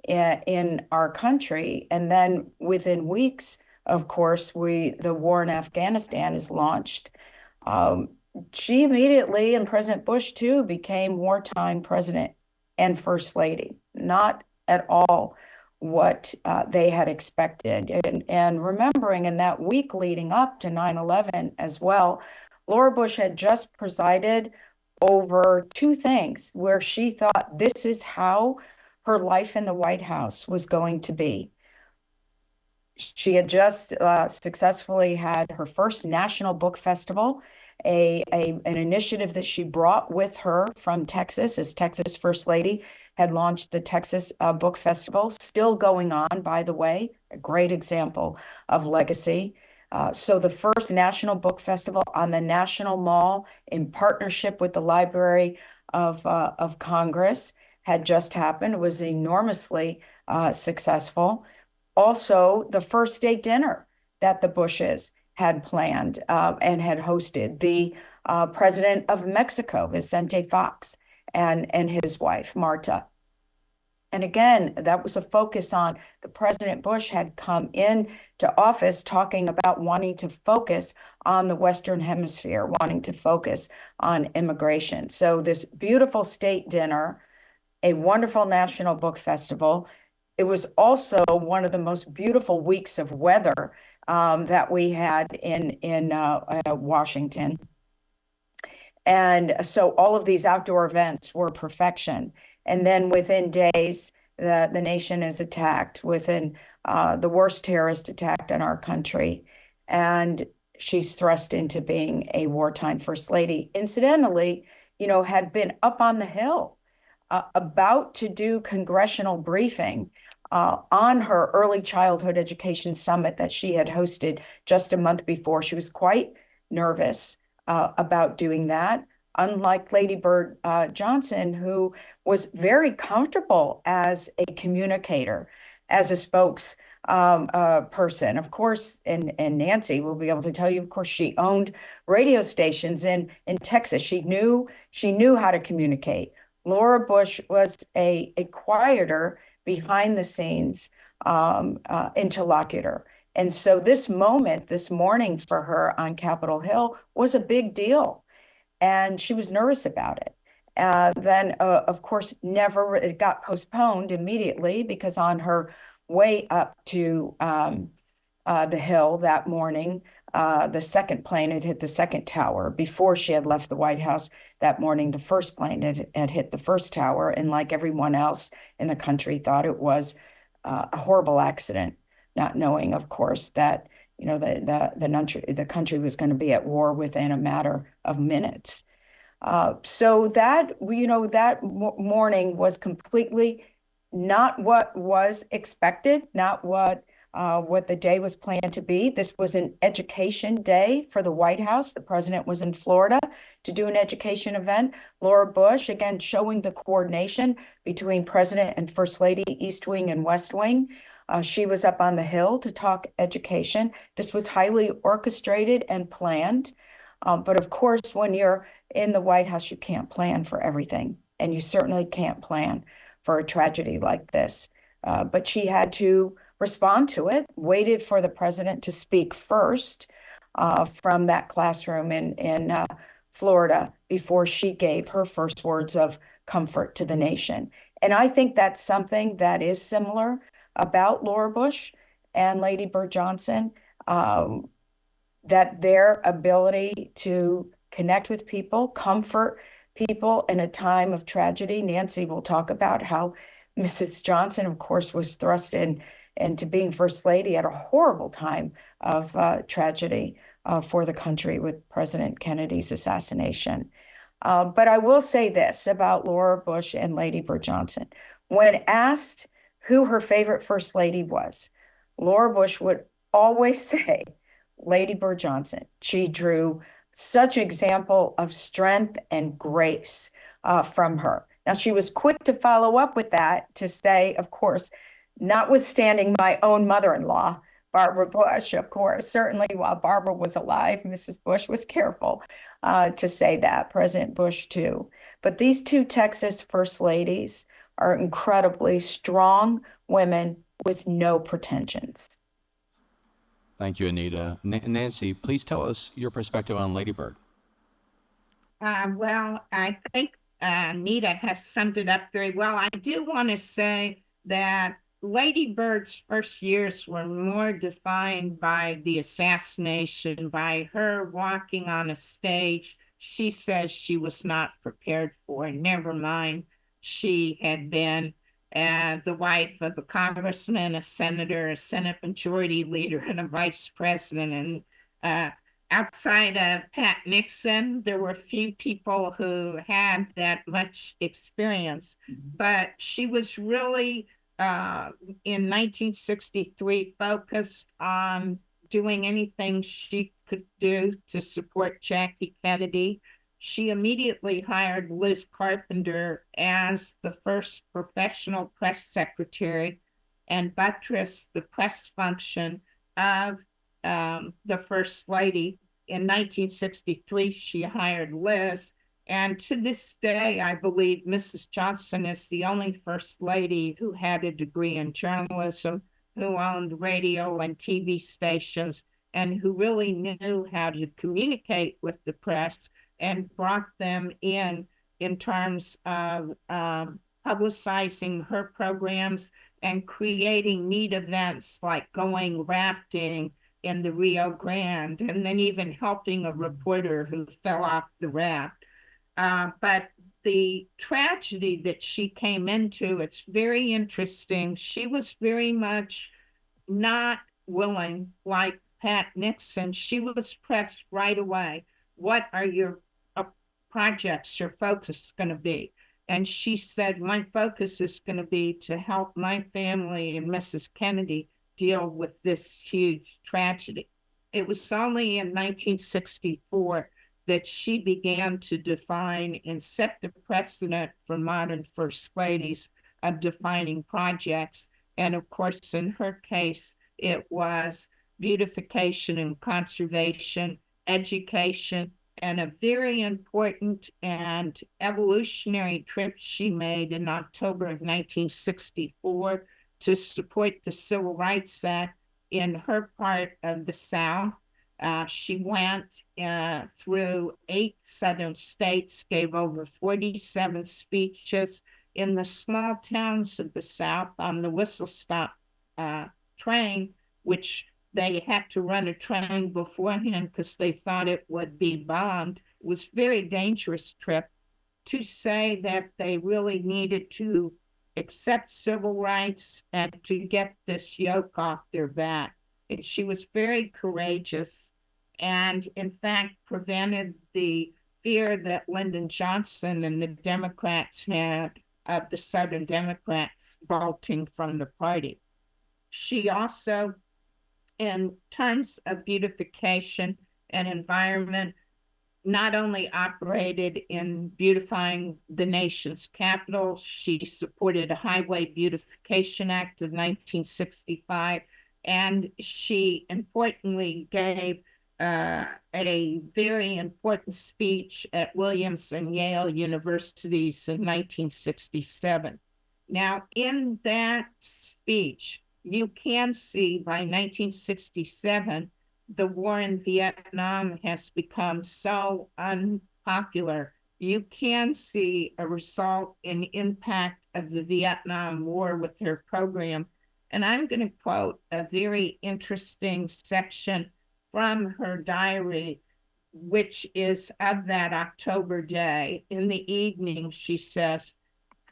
in our country. And then within weeks, of course, the war in Afghanistan is launched. She immediately, and President Bush too, became wartime president and first lady. Not at all what they had expected. And remembering in that week leading up to 9/11 as well, Laura Bush had just presided over two things where she thought this is how her life in the White House was going to be. She had just successfully had her first National Book Festival, an initiative that she brought with her from Texas as Texas First Lady, had launched the Texas Book Festival, still going on, by the way, a great example of legacy. So the first National Book Festival on the National Mall in partnership with the Library of Congress had just happened. It was enormously successful. Also, the first state dinner that the Bushes had planned and had hosted. The president of Mexico, Vicente Fox, and his wife, Marta. And again, that was a focus on the President Bush had come into office talking about wanting to focus on the Western Hemisphere, wanting to focus on immigration. So this beautiful state dinner a wonderful National Book Festival. It was also one of the most beautiful weeks of weather that we had in Washington. And so all of these outdoor events were perfection. And then within days, the nation is attacked within the worst terrorist attack in our country. And she's thrust into being a wartime First Lady. Incidentally, had been up on the Hill about to do congressional briefing on her early childhood education summit that she had hosted just a month before. She was quite nervous about doing that, unlike Lady Bird Johnson, who was very comfortable as a communicator, as a spokesperson. Of course, and Nancy will be able to tell you, of course, she owned radio stations in Texas. She knew how to communicate. Laura Bush was a quieter, behind the scenes interlocutor. And so this morning for her on Capitol Hill was a big deal. And she was nervous about it. Then, of course, it got postponed immediately because on her way up to the Hill that morning, the second plane had hit the second tower. Before she had left the White House that morning, the first plane had hit the first tower. And like everyone else in the country, thought it was a horrible accident, not knowing, of course, that the country was going to be at war within a matter of minutes. So that morning was completely not what was expected, not what the day was planned to be. This was an education day for the White House. The president was in Florida to do an education event. Laura Bush, again, showing the coordination between president and first lady, East Wing and West Wing. She was up on the Hill to talk education. This was highly orchestrated and planned. But of course, when you're in the White House, you can't plan for everything. And you certainly can't plan for a tragedy like this. But she had to respond to it, waited for the president to speak first from that classroom in Florida before she gave her first words of comfort to the nation. And I think that's something that is similar about Laura Bush and Lady Bird Johnson, that their ability to connect with people, comfort people in a time of tragedy. Nancy will talk about how Mrs. Johnson, of course, was thrust into being First Lady at a horrible time of tragedy for the country with President Kennedy's assassination. But I will say this about Laura Bush and Lady Bird Johnson. When asked who her favorite First Lady was, Laura Bush would always say Lady Bird Johnson. She drew such an example of strength and grace from her. Now, she was quick to follow up with that to say, of course, notwithstanding my own mother-in-law, Barbara Bush, of course, certainly while Barbara was alive, Mrs. Bush was careful to say that, President Bush too. But these two Texas First Ladies are incredibly strong women with no pretensions. Thank you, Anita. Nancy, please tell us your perspective on Lady Bird. Well, I think Anita has summed it up very well. I do want to say that Lady Bird's first years were more defined by the assassination, by her walking on a stage she says she was not prepared for. Never mind, she had been the wife of a congressman, a senator, a Senate majority leader, and a vice president. And outside of Pat Nixon, there were few people who had that much experience. But she was really, in 1963, focused on doing anything she could do to support Jackie Kennedy. She immediately hired Liz Carpenter as the first professional press secretary and buttressed the press function of the First Lady. In 1963, she hired Liz. And to this day, I believe Mrs. Johnson is the only First Lady who had a degree in journalism, who owned radio and TV stations, and who really knew how to communicate with the press and brought them in terms of publicizing her programs and creating neat events like going rafting in the Rio Grande, and then even helping a reporter who fell off the raft. But the tragedy that she came into, it's very interesting. She was very much not willing, like Pat Nixon. She was pressed right away. What are your projects, your focus going to be? And she said, my focus is going to be to help my family and Mrs. Kennedy deal with this huge tragedy. It was only in 1964 that she began to define and set the precedent for modern first ladies of defining projects. And of course, in her case, it was beautification and conservation, education, and a very important and evolutionary trip she made in October of 1964 to support the Civil Rights Act in her part of the South. She went through 8 southern states, gave over 47 speeches in the small towns of the South on the whistle-stop train, which they had to run a train beforehand because they thought it would be bombed. It was a very dangerous trip to say that they really needed to accept civil rights and to get this yoke off their back. And she was very courageous and, in fact, prevented the fear that Lyndon Johnson and the Democrats had of the Southern Democrats bolting from the party. She also, in terms of beautification and environment, not only operated in beautifying the nation's capital, she supported a Highway Beautification Act of 1965, and she importantly gave a very important speech at Williams and Yale Universities in 1967. Now, in that speech, you can see by 1967, the war in Vietnam has become so unpopular. You can see a result in impact of the Vietnam War with her program. And I'm going to quote a very interesting section from her diary, which is of that October day. In the evening, she says,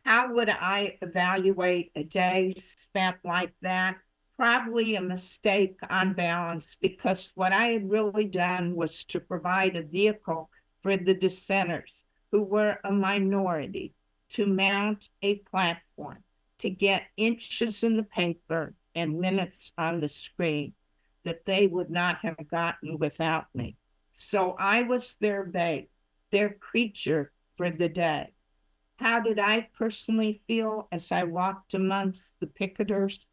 how would I evaluate a day spent like that? Probably a mistake on balance, because what I had really done was to provide a vehicle for the dissenters, who were a minority, to mount a platform, to get inches in the paper and minutes on the screen that they would not have gotten without me. So I was their bait, their creature for the day. How did I personally feel as I walked amongst the picketers?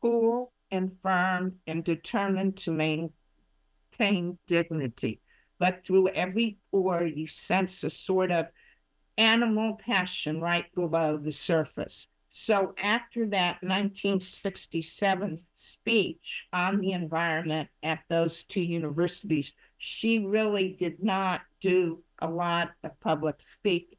Cool and firm and determined to maintain dignity. But through every pore, you sense a sort of animal passion right below the surface. So after that 1967 speech on the environment at those 2 universities, she really did not do a lot of public speaking.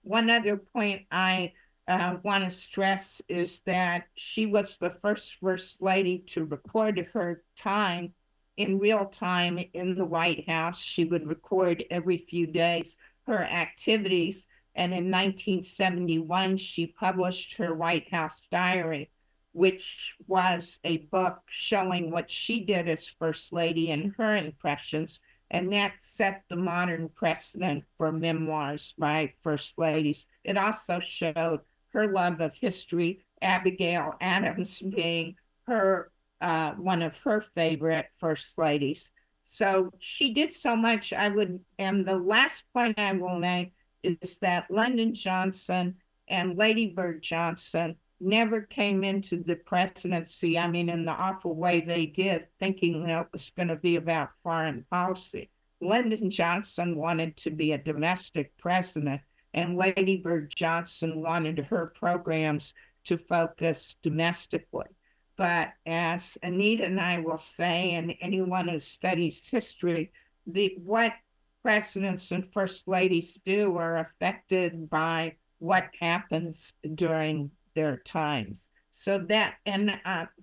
One other point I want to stress is that she was the first lady to record her time in real time in the White House. She would record every few days her activities. And in 1971, she published her White House diary, which was a book showing what she did as First Lady and her impressions. And that set the modern precedent for memoirs by First Ladies. It also showed her love of history, Abigail Adams being her one of her favorite First Ladies. So she did so much. And the last point I will make is that Lyndon Johnson and Lady Bird Johnson never came into the presidency, I mean, in the awful way they did, thinking that it was going to be about foreign policy. Lyndon Johnson wanted to be a domestic president, and Lady Bird Johnson wanted her programs to focus domestically. But as Anita and I will say, and anyone who studies history, what presidents and first ladies do are affected by what happens during their times. So that, and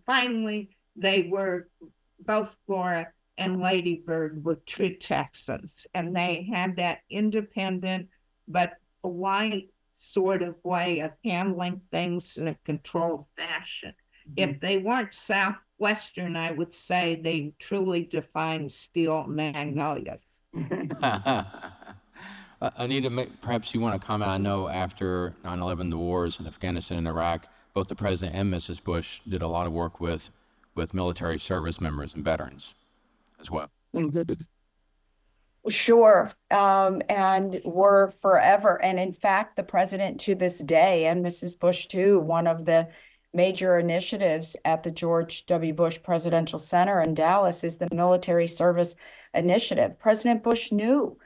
finally, they were, both Laura and Lady Bird were true Texans, and they had that independent but polite sort of way of handling things in a controlled fashion. If they weren't Southwestern, I would say they truly defined steel magnolias. Anita, perhaps you want to comment. I know after 9/11, the wars in Afghanistan and Iraq, both the President and Mrs. Bush did a lot of work with military service members and veterans as well. Sure, and we're forever. And in fact, the president to this day, and Mrs. Bush too, one of the major initiatives at the George W. Bush Presidential Center in Dallas is the Military Service Initiative. President Bush knew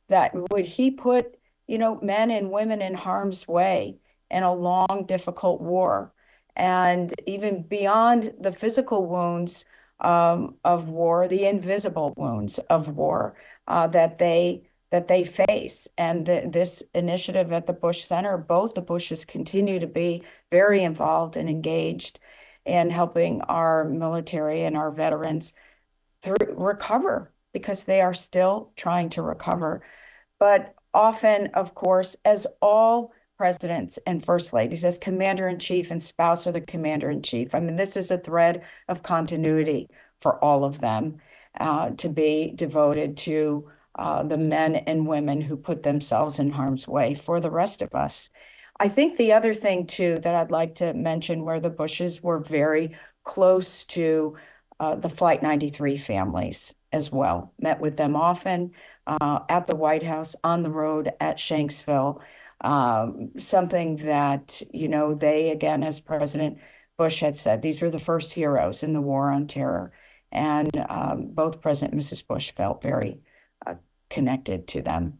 that would he put, men and women in harm's way in a long, difficult war. And even beyond the physical wounds of war, the invisible wounds of war that they face. And this initiative at the Bush Center, both the Bushes continue to be very involved and engaged in helping our military and our veterans recover, because they are still trying to recover. But often, of course, as all presidents and first ladies, as commander-in-chief and spouse of the commander-in-chief, I mean, this is a thread of continuity for all of them to be devoted to the men and women who put themselves in harm's way for the rest of us. I think the other thing, too, that I'd like to mention, where the Bushes were very close to the Flight 93 families as well, met with them often at the White House, on the road, at Shanksville, something that, they, again, as President Bush had said, these were the first heroes in the war on terror. And both President and Mrs. Bush felt very connected to them.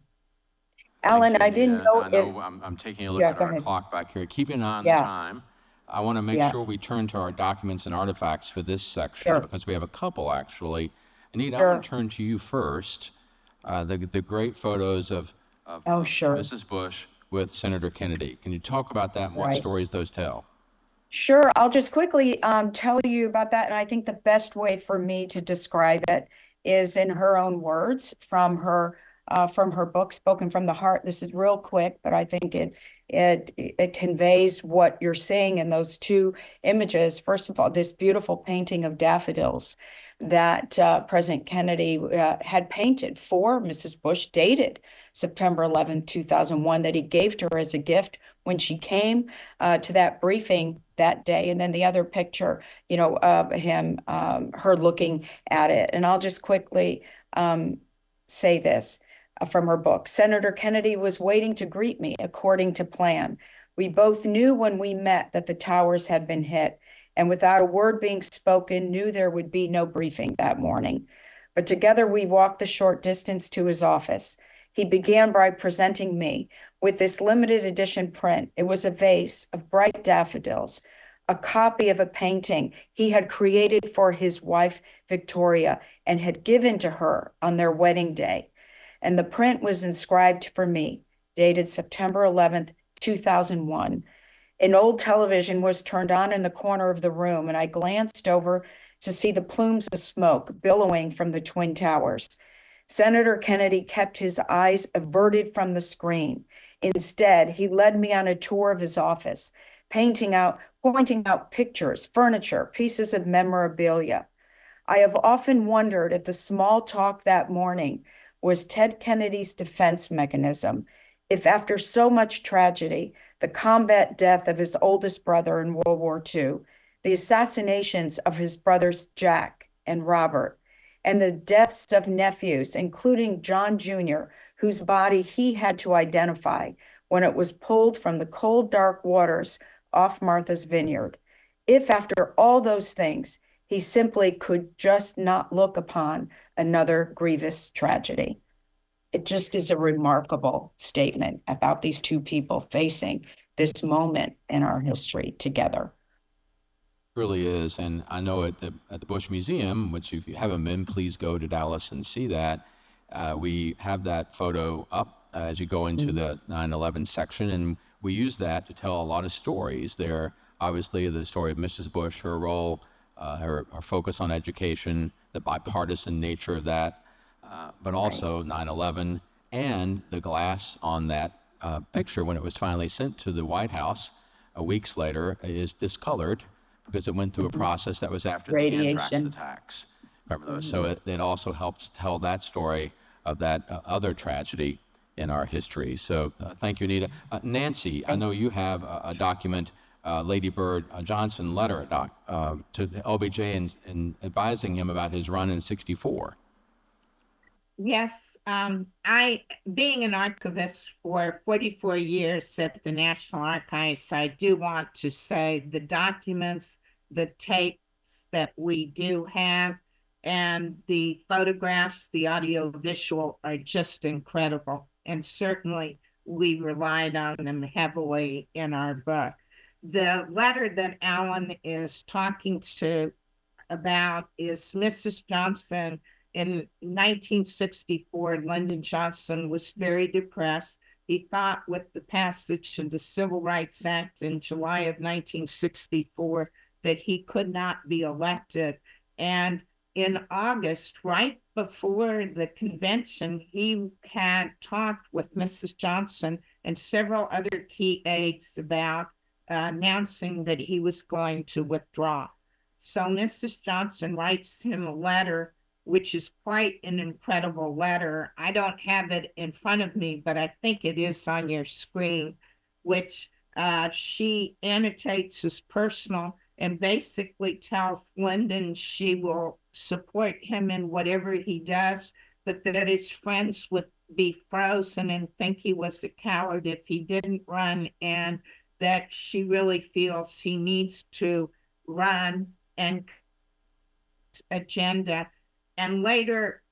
Alan, I didn't know if... I'm taking a look at our clock back here. Keep an eye on the time. I want to make sure we turn to our documents and artifacts for this section, because we have a couple, actually. Anita, I want to turn to you first. The great photos of Mrs. Bush with Senator Kennedy. Can you talk about that and what stories those tell? Sure. I'll just quickly tell you about that. And I think the best way for me to describe it is in her own words from her book, Spoken from the Heart. This is real quick, but I think it conveys what you're seeing in those two images. First of all, this beautiful painting of daffodils that President Kennedy had painted for Mrs. Bush, dated September 11, 2001, that he gave to her as a gift when she came to that briefing that day. And then the other picture, of him, her looking at it. And I'll just quickly say this from her book. Senator Kennedy was waiting to greet me according to plan. We both knew when we met that the towers had been hit, and without a word being spoken, knew there would be no briefing that morning. But together we walked the short distance to his office. He began by presenting me with this limited edition print. It was a vase of bright daffodils, a copy of a painting he had created for his wife, Victoria, and had given to her on their wedding day. And the print was inscribed for me, dated September 11th, 2001. An old television was turned on in the corner of the room, and I glanced over to see the plumes of smoke billowing from the Twin Towers. Senator Kennedy kept his eyes averted from the screen. Instead, he led me on a tour of his office, pointing out pictures, furniture, pieces of memorabilia. I have often wondered if the small talk that morning was Ted Kennedy's defense mechanism, if after so much tragedy, the combat death of his oldest brother in World War II, the assassinations of his brothers Jack and Robert, and the deaths of nephews, including John Jr., whose body he had to identify when it was pulled from the cold, dark waters off Martha's Vineyard. If after all those things, he simply could just not look upon another grievous tragedy. It just is a remarkable statement about these two people facing this moment in our history together. It really is. And I know at the Bush Museum, which if you haven't been, please go to Dallas and see that. We have that photo up as you go into the 9/11 section, and we use that to tell a lot of stories. There, obviously, the story of Mrs. Bush, her role, her focus on education, the bipartisan nature of that, but also 9/11 and the glass on that picture when it was finally sent to the White House weeks later is discolored because it went through a process that was after the anthrax Radiation. attacks. Remember those? So it also helps tell that story of that other tragedy in our history. So thank you, Anita. Nancy, I know you have a document, Lady Bird Johnson letter to the LBJ and advising him about his run in '64. Yes, I, being an archivist for 44 years at the National Archives, I do want to say the documents, the tapes that we do have, and the photographs, the audio visual are just incredible. And certainly we relied on them heavily in our book. The letter that Alan is talking about is Mrs. Johnson. In 1964, Lyndon Johnson was very depressed. He thought with the passage of the Civil Rights Act in July of 1964 that he could not be elected. And in August, right before the convention, he had talked with Mrs. Johnson and several other key aides about announcing that he was going to withdraw. So Mrs. Johnson writes him a letter, which is quite an incredible letter. I don't have it in front of me, but I think it is on your screen, which she annotates as personal and basically tells Lyndon she will support him in whatever he does, but that his friends would be frozen and think he was a coward if he didn't run, and that she really feels he needs to run and agenda. And later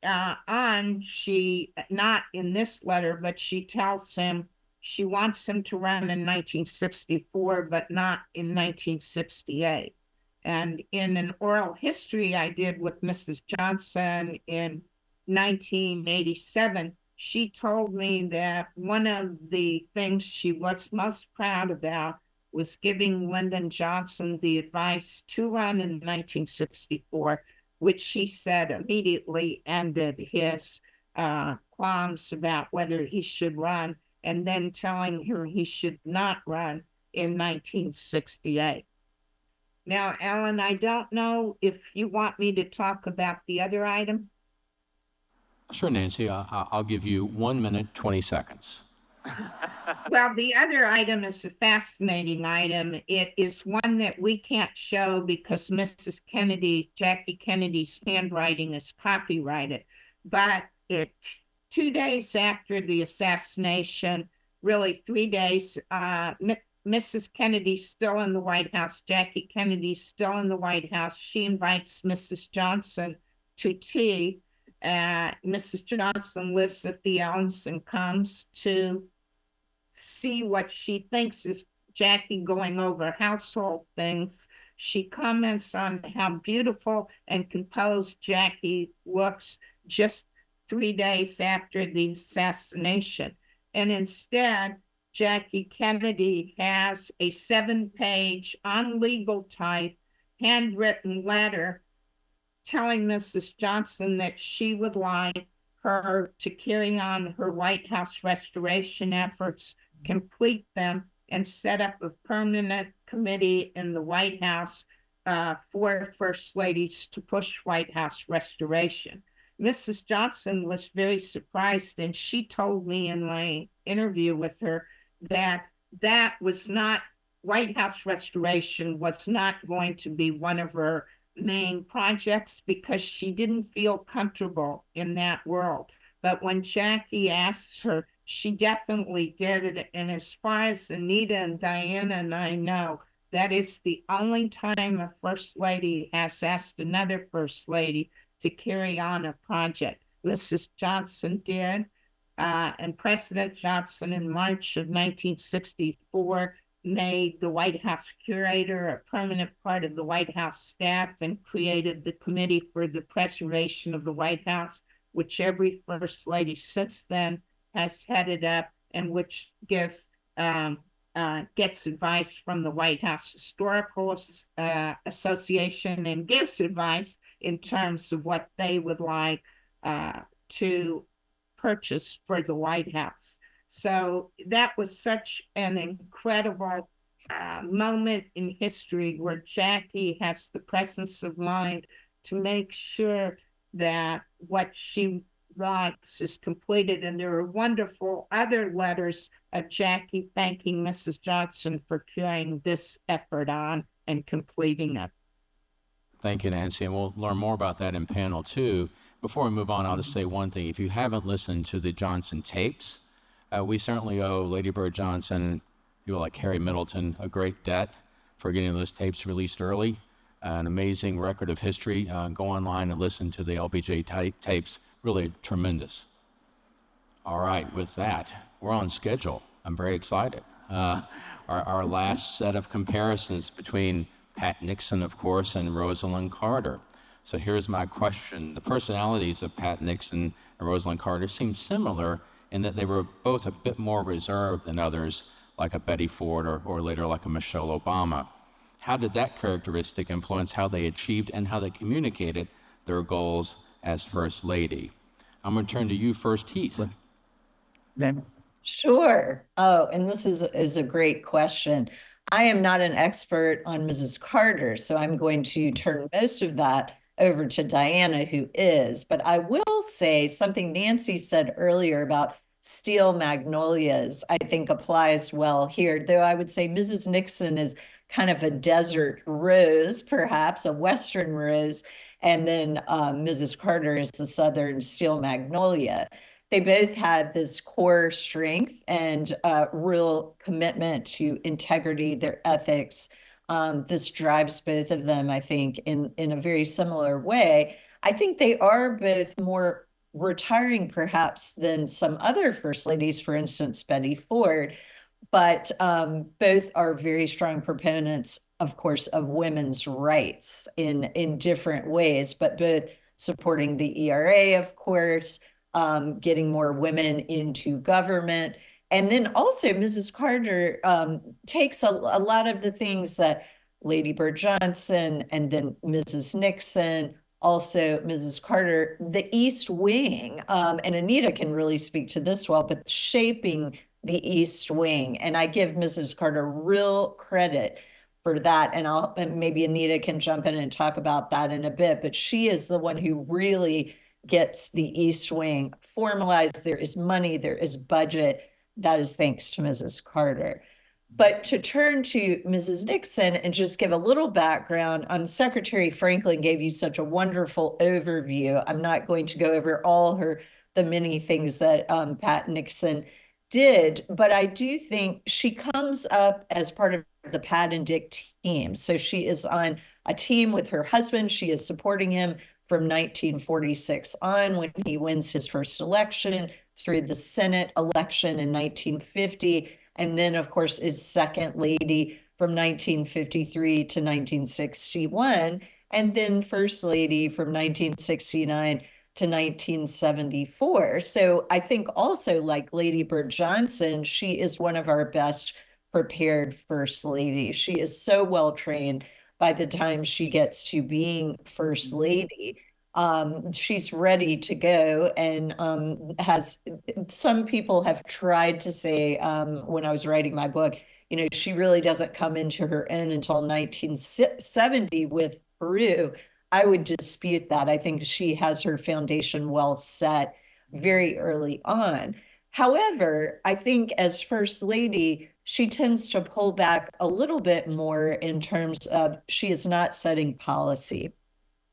on, she, not in this letter, but she tells him she wants him to run in 1964, but not in 1968. And in an oral history I did with Mrs. Johnson in 1987, she told me that one of the things she was most proud about was giving Lyndon Johnson the advice to run in 1964, which she said immediately ended his qualms about whether he should run, and then telling her he should not run in 1968. Now, Alan, I don't know if you want me to talk about the other item. Sure, Nancy. I'll give you 1 minute, 20 seconds. Well, the other item is a fascinating item. It is one that we can't show because Mrs. Kennedy, Jackie Kennedy's handwriting is copyrighted. But 2 days after the assassination, really 3 days, Mrs. Kennedy's still in the White House. Jackie Kennedy's still in the White House. She invites Mrs. Johnson to tea. Mrs. Johnson lives at the Elms and comes to see what she thinks is Jackie going over household things. She comments on how beautiful and composed Jackie looks just 3 days after the assassination. And instead, Jackie Kennedy has a 7-page, on legal type, handwritten letter telling Mrs. Johnson that she would like her to carry on her White House restoration efforts, complete them, and set up a permanent committee in the White House for First Ladies to push White House restoration. Mrs. Johnson was very surprised, and she told me in my interview with her that was not, White House restoration was not going to be one of her main projects because she didn't feel comfortable in that world. But when Jackie asked her, she definitely did it. And as far as Anita and Diana and I know, that is the only time a First Lady has asked another First Lady to carry on a project. Mrs. Johnson did, and President Johnson in March of 1964 made the White House curator a permanent part of the White House staff and created the Committee for the Preservation of the White House, which every First Lady since then has headed up, and which gives gets advice from the White House Historical Association and gives advice in terms of what they would like to purchase for the White House. So that was such an incredible moment in history where Jackie has the presence of mind to make sure that what she writes is completed. And there are wonderful other letters of Jackie thanking Mrs. Johnson for carrying this effort on and completing it. Thank you, Nancy, and we'll learn more about that in panel 2. Before we move on, I'll just say one thing. If you haven't listened to the Johnson tapes, we certainly owe Lady Bird Johnson, people like Harry Middleton, a great debt for getting those tapes released early. An amazing record of history. Go online and listen to the LBJ tapes. Really tremendous. All right, with that, we're on schedule. I'm very excited. Our last set of comparisons between Pat Nixon, of course, and Rosalind Carter. So here's my question. The personalities of Pat Nixon and Rosalind Carter seem similar in that they were both a bit more reserved than others, like a Betty Ford or later like a Michelle Obama. How did that characteristic influence how they achieved and how they communicated their goals as First Lady? I'm going to turn to you first, Heath. Sure. Oh, and this is a great question. I am not an expert on Mrs. Carter, so I'm going to turn most of that over to Diana, who is. But I will say something Nancy said earlier about steel magnolias, I think applies well here, though I would say Mrs. Nixon is kind of a desert rose, perhaps a Western rose, and then Mrs. Carter is the Southern steel magnolia. They both had this core strength and real commitment to integrity, their ethics. This drives both of them, I think, in a very similar way. I think they are both more retiring, perhaps, than some other first ladies, for instance, Betty Ford, but both are very strong proponents, of course, of women's rights in different ways, but both supporting the ERA, of course, getting more women into government. And then also Mrs. Carter takes a lot of the things that Lady Bird Johnson and then Mrs. Nixon, also Mrs. Carter, the East Wing, and Anita can really speak to this well, but shaping the East Wing. And I give Mrs. Carter real credit for that. And maybe Anita can jump in and talk about that in a bit, but she is the one who really gets the East Wing formalized. There is money, there is budget. That is thanks to Mrs. Carter. But to turn to Mrs. Nixon and just give a little background, Secretary Franklin gave you such a wonderful overview. I'm not going to go over all the many things that Pat Nixon did, but I do think she comes up as part of the Pat and Dick team. So she is on a team with her husband. She is supporting him from 1946 on when he wins his first election through the Senate election in 1950. And then, of course, is second lady from 1953 to 1961. And then first lady from 1969 to 1974. So I think also like Lady Bird Johnson, she is one of our best prepared first ladies. She is so well trained by the time she gets to being first lady. She's ready to go and some people have tried to say when I was writing my book, she really doesn't come into her own until 1970 with Peru. I would dispute that. I think she has her foundation well set very early on. However, I think as First Lady, she tends to pull back a little bit more in terms of she is not setting policy.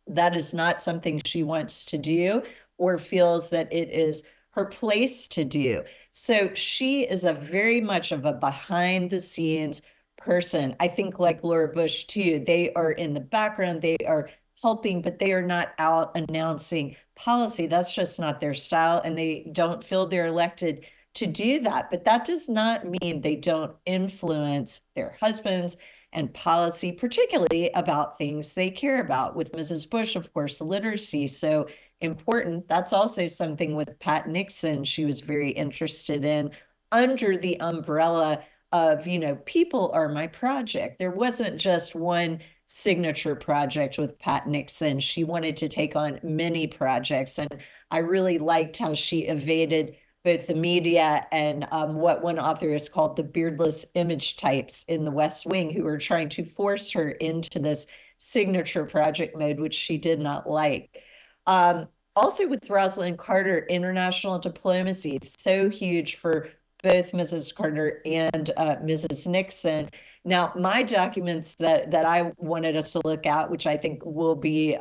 That is not something she wants to do or feels that it is her place to do. So she is a very much of a behind the scenes person. I think like Laura Bush too, they are in the background, they are helping, but they are not out announcing policy. That's just not their style, and they don't feel they're elected to do that. But that does not mean they don't influence their husbands and policy, particularly about things they care about. With Mrs. Bush, of course, literacy, so important. That's also something with Pat Nixon she was very interested in under the umbrella of, people are my project. There wasn't just one signature project with Pat Nixon. She wanted to take on many projects. And I really liked how she evaded both the media and what one author has called the beardless image types in the West Wing, who were trying to force her into this signature project mode, which she did not like. Also with Rosalind Carter, international diplomacy, so huge for both Mrs. Carter and Mrs. Nixon. Now, my documents that I wanted us to look at, which I think will be,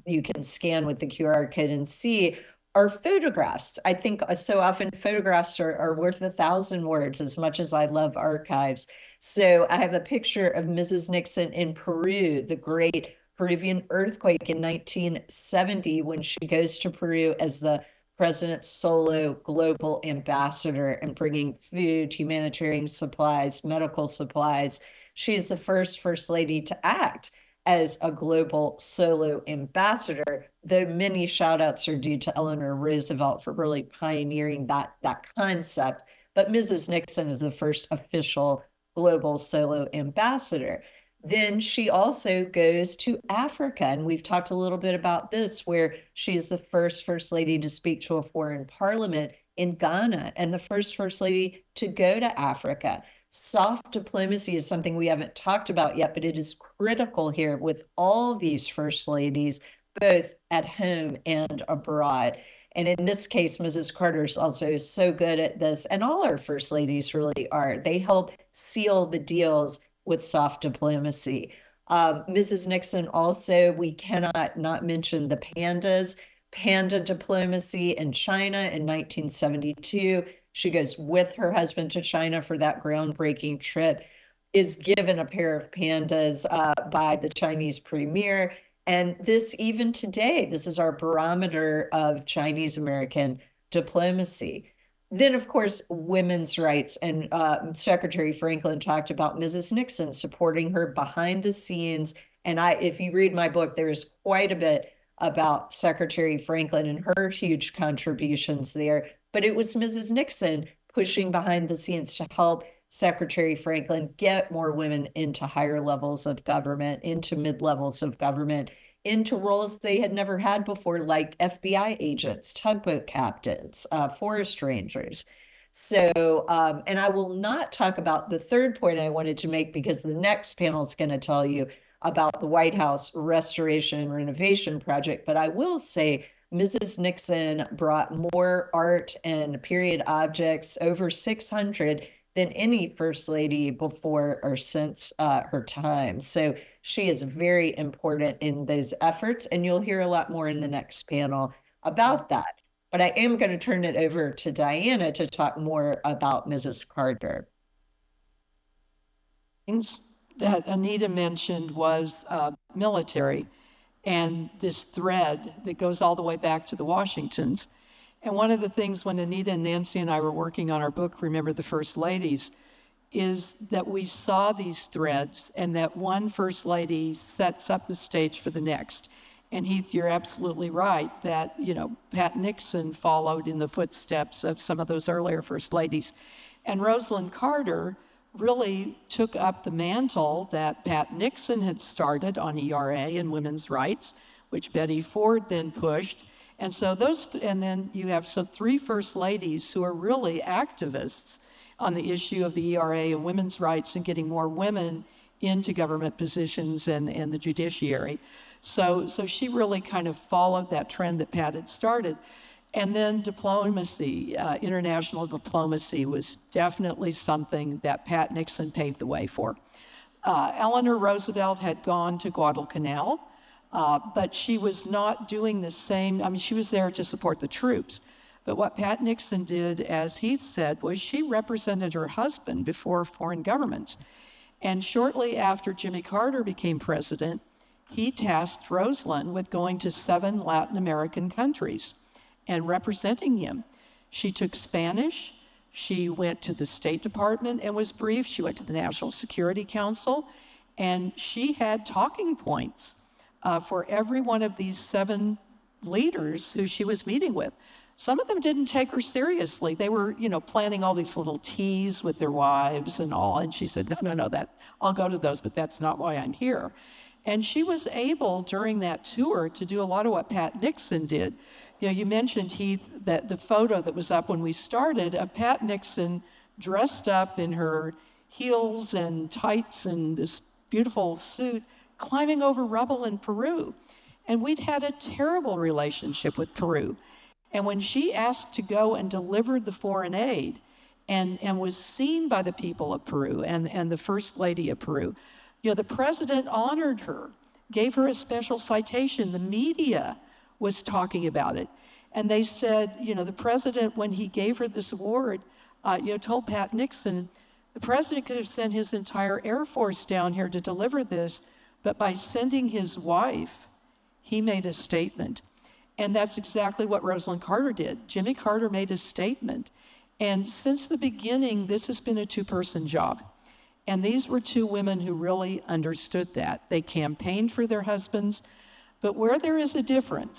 you can scan with the QR code and see, are photographs. I think so often photographs are worth 1,000 words, as much as I love archives. So I have a picture of Mrs. Nixon in Peru, the great Peruvian earthquake in 1970, when she goes to Peru as the president's solo global ambassador and bringing food, humanitarian supplies, medical supplies. She is the first lady to act as a global solo ambassador, though many shout outs are due to Eleanor Roosevelt for really pioneering that concept. But Mrs. Nixon is the first official global solo ambassador. Then she also goes to Africa, and we've talked a little bit about this, where she is the first lady to speak to a foreign parliament in Ghana and the first lady to go to Africa. Soft diplomacy is something we haven't talked about yet, but it is critical here with all these first ladies, both at home and abroad. And in this case, Mrs. Carter is also so good at this, and all our first ladies really are. They help seal the deals with soft diplomacy. Mrs. Nixon also, we cannot not mention the pandas, panda diplomacy in China in 1972. She goes with her husband to China for that groundbreaking trip, is given a pair of pandas by the Chinese premier. And this, even today, this is our barometer of Chinese-American diplomacy. Then, of course, women's rights, and Secretary Franklin talked about Mrs. Nixon supporting her behind the scenes. And if you read my book, there's quite a bit about Secretary Franklin and her huge contributions there. But it was Mrs. Nixon pushing behind the scenes to help Secretary Franklin get more women into higher levels of government, into mid-levels of government, into roles they had never had before, like FBI agents, tugboat captains, forest rangers. So, and I will not talk about the third point I wanted to make, because the next panel is going to tell you about the White House Restoration and Renovation Project. But I will say Mrs. Nixon brought more art and period objects, over 600, than any first lady before or since her time. So she is very important in those efforts, and you'll hear a lot more in the next panel about that. But I am going to turn it over to Diana to talk more about Mrs. Carter. Things that Anita mentioned was military, and this thread that goes all the way back to the Washingtons. And one of the things when Anita and Nancy and I were working on our book, Remember the First Ladies, is that we saw these threads, and that one first lady sets up the stage for the next. And Heath, you're absolutely right that, Pat Nixon followed in the footsteps of some of those earlier first ladies. And Rosalind Carter really took up the mantle that Pat Nixon had started on ERA and women's rights, which Betty Ford then pushed. And so and then you have three first ladies who are really activists on the issue of the ERA and women's rights and getting more women into government positions and the judiciary. So she really kind of followed that trend that Pat had started. And then diplomacy, international diplomacy was definitely something that Pat Nixon paved the way for. Eleanor Roosevelt had gone to Guadalcanal, but she was not doing the same. I mean, she was there to support the troops. But what Pat Nixon did, as he said, was she represented her husband before foreign governments. And shortly after Jimmy Carter became president, he tasked Rosalind with going to 7 Latin American countries and representing him. She took Spanish, she went to the State Department and was briefed, she went to the National Security Council, and she had talking points for every one of these 7 leaders who she was meeting with. Some of them didn't take her seriously. They were, planning all these little teas with their wives and all. And she said, no, I'll go to those, but that's not why I'm here. And she was able during that tour to do a lot of what Pat Nixon did. You mentioned, Heath, that the photo that was up when we started of Pat Nixon dressed up in her heels and tights and this beautiful suit, climbing over rubble in Peru. And we'd had a terrible relationship with Peru. And when she asked to go and deliver the foreign aid and was seen by the people of Peru and the First Lady of Peru, the president honored her, gave her a special citation. The media was talking about it. And they said, the president, when he gave her this award, told Pat Nixon, the president could have sent his entire Air Force down here to deliver this, but by sending his wife, he made a statement. And that's exactly what Rosalind Carter did. Jimmy Carter made a statement. And since the beginning, this has been a two-person job. And these were two women who really understood that. They campaigned for their husbands, but where there is a difference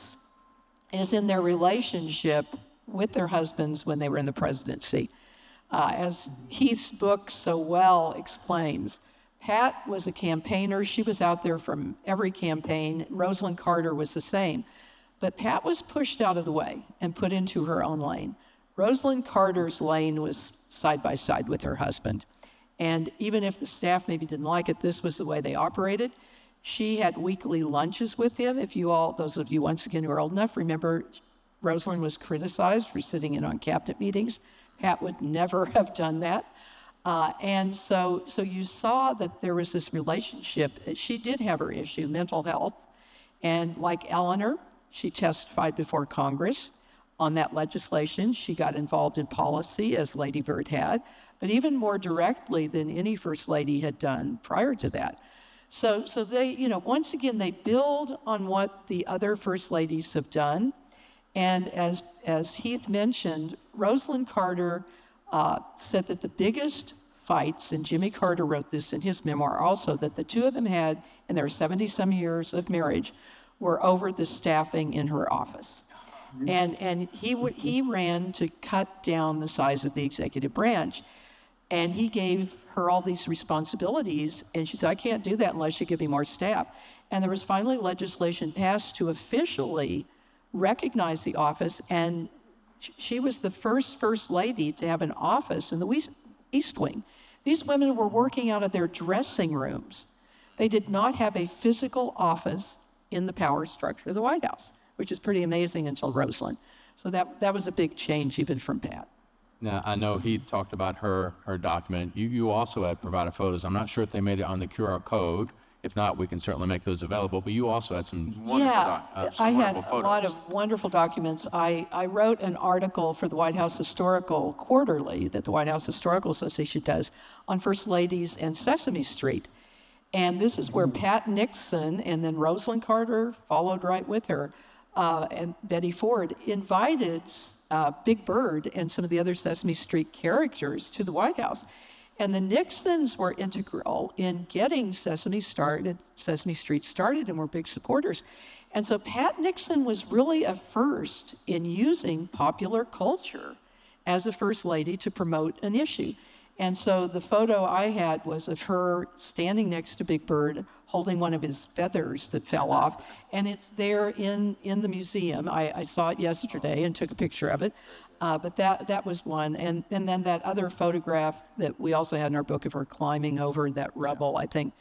is in their relationship with their husbands when they were in the presidency. As Heath's book so well explains, Pat was a campaigner. She was out there from every campaign. Rosalind Carter was the same. But Pat was pushed out of the way and put into her own lane. Rosalind Carter's lane was side by side with her husband. And even if the staff maybe didn't like it, this was the way they operated. She had weekly lunches with him. If you all, those of you once again who are old enough, remember Rosalind was criticized for sitting in on cabinet meetings. Pat would never have done that. And so you saw that there was this relationship. She did have her issue, mental health. And like Eleanor, she testified before Congress on that legislation. She got involved in policy, as Lady Bird had, but even more directly than any First Lady had done prior to that. So they, once again, they build on what the other First Ladies have done. And as Heath mentioned, Rosalind Carter said that the biggest fights, and Jimmy Carter wrote this in his memoir also, that the two of them had in their 70-some years of marriage were over the staffing in her office. And he ran to cut down the size of the executive branch. And he gave her all these responsibilities, and she said, I can't do that unless you give me more staff. And there was finally legislation passed to officially recognize the office, and she was the first Lady to have an office in the East Wing. These women were working out of their dressing rooms. They did not have a physical office in the power structure of the White House, which is pretty amazing until Rosalind. So that was a big change even from Pat. Now, I know Heath talked about her document. You also had provided photos. I'm not sure if they made it on the QR code. If not, we can certainly make those available. But you also had some wonderful, I had photos. A lot of wonderful documents. I wrote an article for the White House Historical Quarterly that the White House Historical Association does on First Ladies and Sesame Street. And this is where Pat Nixon and then Rosalind Carter followed right with her, and Betty Ford invited Big Bird and some of the other Sesame Street characters to the White House. And the Nixons were integral in getting Sesame Street started, and were big supporters. And so Pat Nixon was really a first in using popular culture as a First Lady to promote an issue. And so the photo I had was of her standing next to Big Bird, holding one of his feathers that fell off. And it's there in the museum. I saw it yesterday and took a picture of it. But that was one. And then that other photograph that we also had in our book of her climbing over that rubble, I think.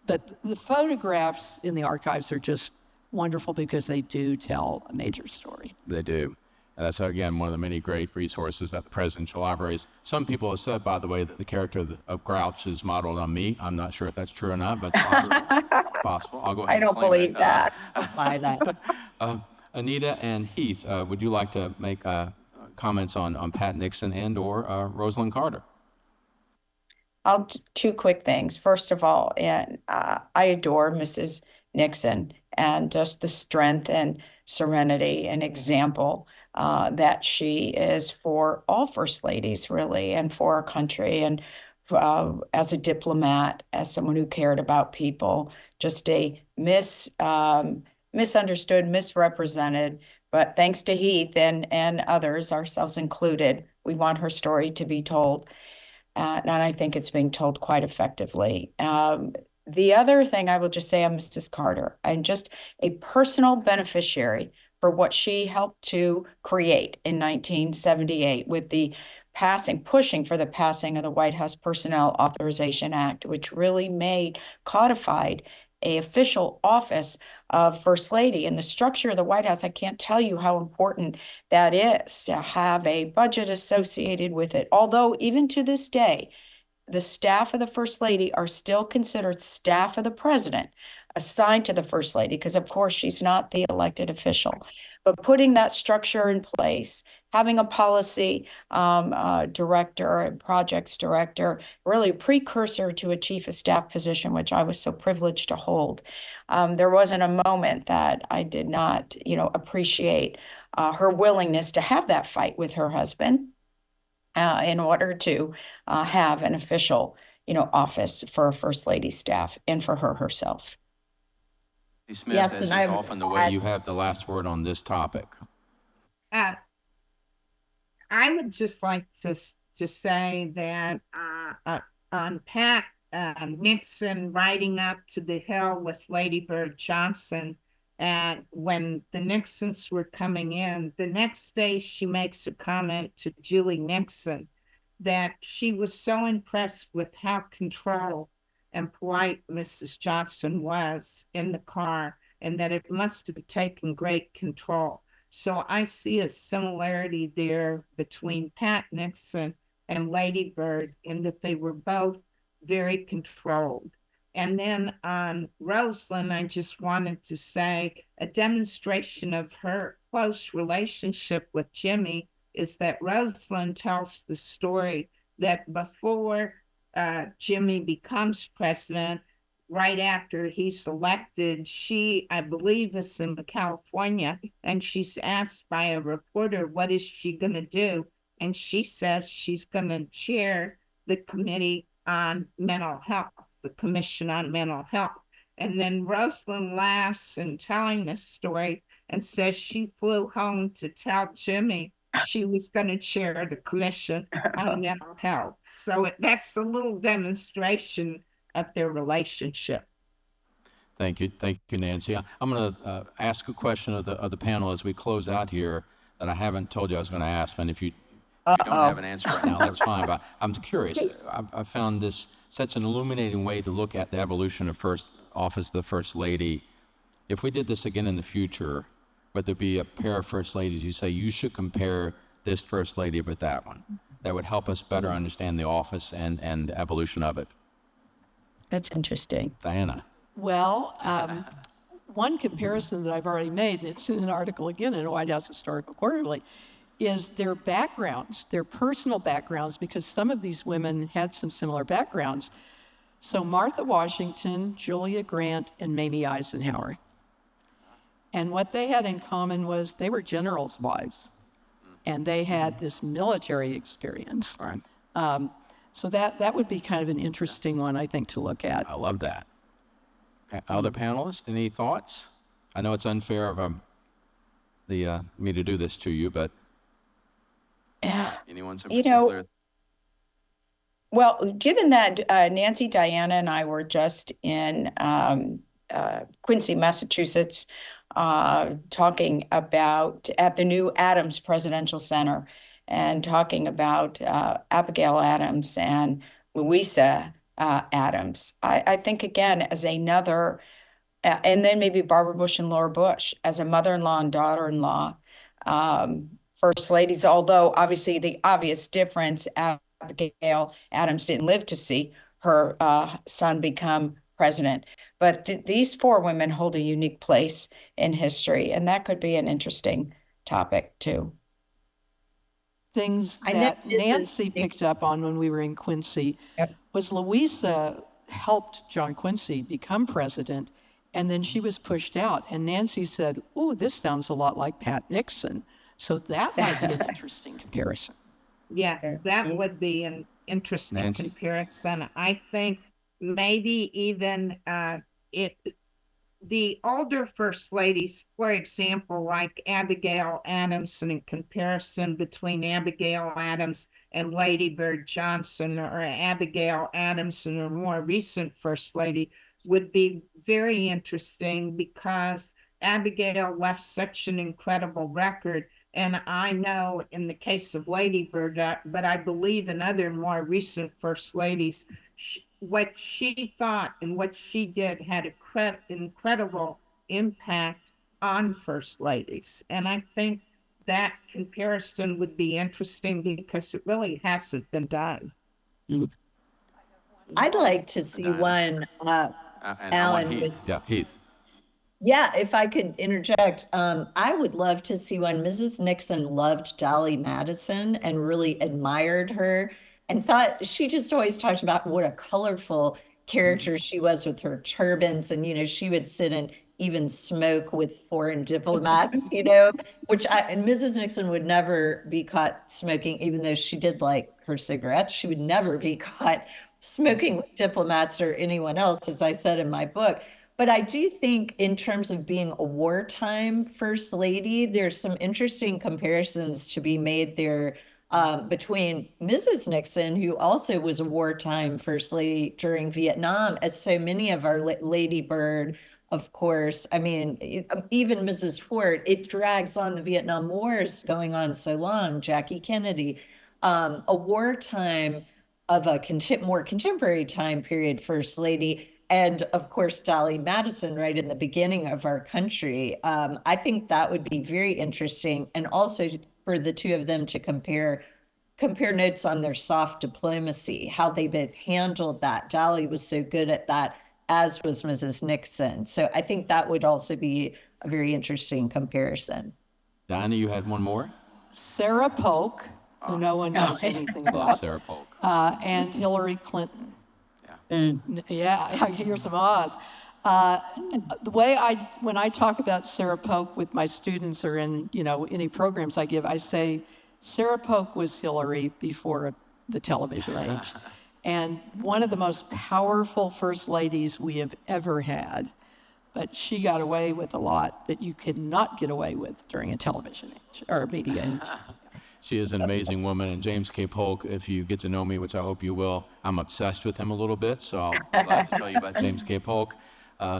But the photographs in the archives are just wonderful because they do tell a major story. They do. And that's, again, one of the many great resources at the Presidential Libraries. Some people have said, by the way, that the character of Grouch is modeled on me. I'm not sure if that's true or not, but it's possible. I'll go ahead I don't believe that. Buy that. Anita and Heath, would you like to make comments on Pat Nixon and or Rosalind Carter? Two quick things. First of all, I adore Mrs. Nixon and just the strength and serenity and example that she is for all First Ladies, really, and for our country, and as a diplomat, as someone who cared about people, just a Miss misunderstood, misrepresented. But thanks to Heath and others, ourselves included, we want her story to be told. And I think it's being told quite effectively. The other thing I will just say on Mrs. Carter, I'm just a personal beneficiary for what she helped to create in 1978 with the pushing for the passing of the White House Personnel Authorization Act, which really codified a official office of First Lady. And the structure of the White House, I can't tell you how important that is to have a budget associated with it. Although even to this day, the staff of the First Lady are still considered staff of the President, assigned to the First Lady, because of course she's not the elected official. But putting that structure in place, having a policy director and projects director, really a precursor to a chief of staff position, which I was so privileged to hold. There wasn't a moment that I did not, appreciate her willingness to have that fight with her husband in order to have an official, office for a First Lady staff and for her herself. Smith, Yes, as and is I often the way, you have the last word on this topic. I would just like to say that on Pat Nixon riding up to the Hill with Lady Bird Johnson, and when the Nixons were coming in, the next day she makes a comment to Julie Nixon that she was so impressed with how controlled and polite Mrs. Johnson was in the car, and that it must have taken great control. So I see a similarity there between Pat Nixon and Lady Bird in that they were both very controlled. And then on Rosalind, I just wanted to say a demonstration of her close relationship with Jimmy is that Rosalind tells the story that before Jimmy becomes president, right after he's elected, she, I believe, is in California, and she's asked by a reporter, what is she going to do? And she says she's going to chair the Committee on Mental Health, the Commission on Mental Health. And then Rosalind laughs in telling this story and says she flew home to tell Jimmy she was going to chair the Commission on Mental Health. So that's a little demonstration of their relationship. Thank you, Nancy. I'm going to ask a question of the panel as we close out here that I haven't told you I was going to ask, and if you don't have an answer right now, that's fine. But I'm curious. I found this such an illuminating way to look at the evolution of office of the First Lady. If we did this again in the future, would there be a pair of First Ladies you say you should compare this First Lady with that one? That would help us better understand the office and the evolution of it. That's interesting. Diana. Well, one comparison that I've already made, it's in an article again in White House Historical Quarterly, is their backgrounds, their personal backgrounds, because some of these women had some similar backgrounds. So Martha Washington, Julia Grant, and Mamie Eisenhower. And what they had in common was they were generals' wives, and they had this military experience. Right. So that would be kind of an interesting one, I think, to look at. I love that. Other panelists, any thoughts? I know it's unfair of me to do this to you, but anyone in particular? Well, given that Nancy, Diana, and I were just in Quincy, Massachusetts, talking about at the new Adams Presidential Center and talking about Abigail Adams and Louisa Adams. I think, again, as another, and then maybe Barbara Bush and Laura Bush as a mother-in-law and daughter-in-law, First Ladies, although obviously the obvious difference, Abigail Adams didn't live to see her son become president. But these four women hold a unique place in history, and that could be an interesting topic too. Things that Nancy picked up on when we were in Quincy was Louisa helped John Quincy become president, and then she was pushed out. And Nancy said, "Oh, this sounds a lot like Pat Nixon." So that might be an interesting comparison. Yes, that would be an interesting comparison. I think maybe even the older first ladies, for example, like Abigail Adams, and in comparison between Abigail Adams and Lady Bird Johnson, or Abigail Adams and a more recent first lady, would be very interesting because Abigail left such an incredible record. And I know in the case of Lady Bird, but I believe in other more recent first ladies, what she thought and what she did had an incredible impact on first ladies. And I think that comparison would be interesting because it really hasn't been done. I'd like to see one, And I want Alan, Heath. with Yeah, Heath. Yeah, if I could interject, I would love to see one. Mrs. Nixon loved Dolly Madison and really admired her and thought she just always talked about what a colorful character she was with her turbans. And, she would sit and even smoke with foreign diplomats, and Mrs. Nixon would never be caught smoking, even though she did like her cigarettes. She would never be caught smoking with diplomats or anyone else, as I said in my book. But I do think in terms of being a wartime first lady, there's some interesting comparisons to be made there between Mrs. Nixon, who also was a wartime first lady during Vietnam, as so many of our Lady Bird, of course. I mean, even Mrs. Ford, it drags on the Vietnam Wars going on so long, Jackie Kennedy, a wartime of a more contemporary time period first lady. And of course, Dolly Madison, right in the beginning of our country. I think that would be very interesting. And also for the two of them to compare notes on their soft diplomacy, how they both handled that. Dolly was so good at that, as was Mrs. Nixon. So I think that would also be a very interesting comparison. Dinah, you had one more? Sarah Polk, who no one knows anything Love about, Sarah Polk. and Hillary Clinton. Mm. Yeah, I hear some ahs. The way when I talk about Sarah Polk with my students or in, any programs I give, I say, Sarah Polk was Hillary before the television age. And one of the most powerful first ladies we have ever had. But she got away with a lot that you could not get away with during a television age or media age. She is an amazing woman, and James K. Polk, if you get to know me, which I hope you will, I'm obsessed with him a little bit, so I'll glad to tell you about James K. Polk.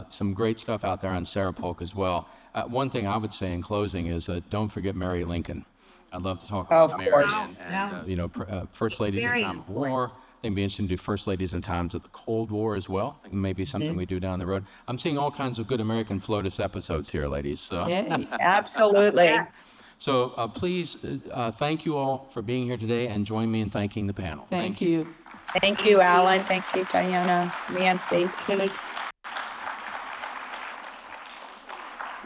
Some great stuff out there on Sarah Polk as well. One thing I would say in closing is don't forget Mary Lincoln. I'd love to talk about Mary course. and first ladies in Very time of important. war. I think it'd be interesting to do first ladies in times of the Cold War as well. I think maybe something we do down the road. I'm seeing all kinds of good American FLOTUS episodes here, ladies. So. Yay. Absolutely. Yes. So please thank you all for being here today and join me in thanking the panel. Thank you. Thank you, Alan. Thank you, Diana, Nancy. Good.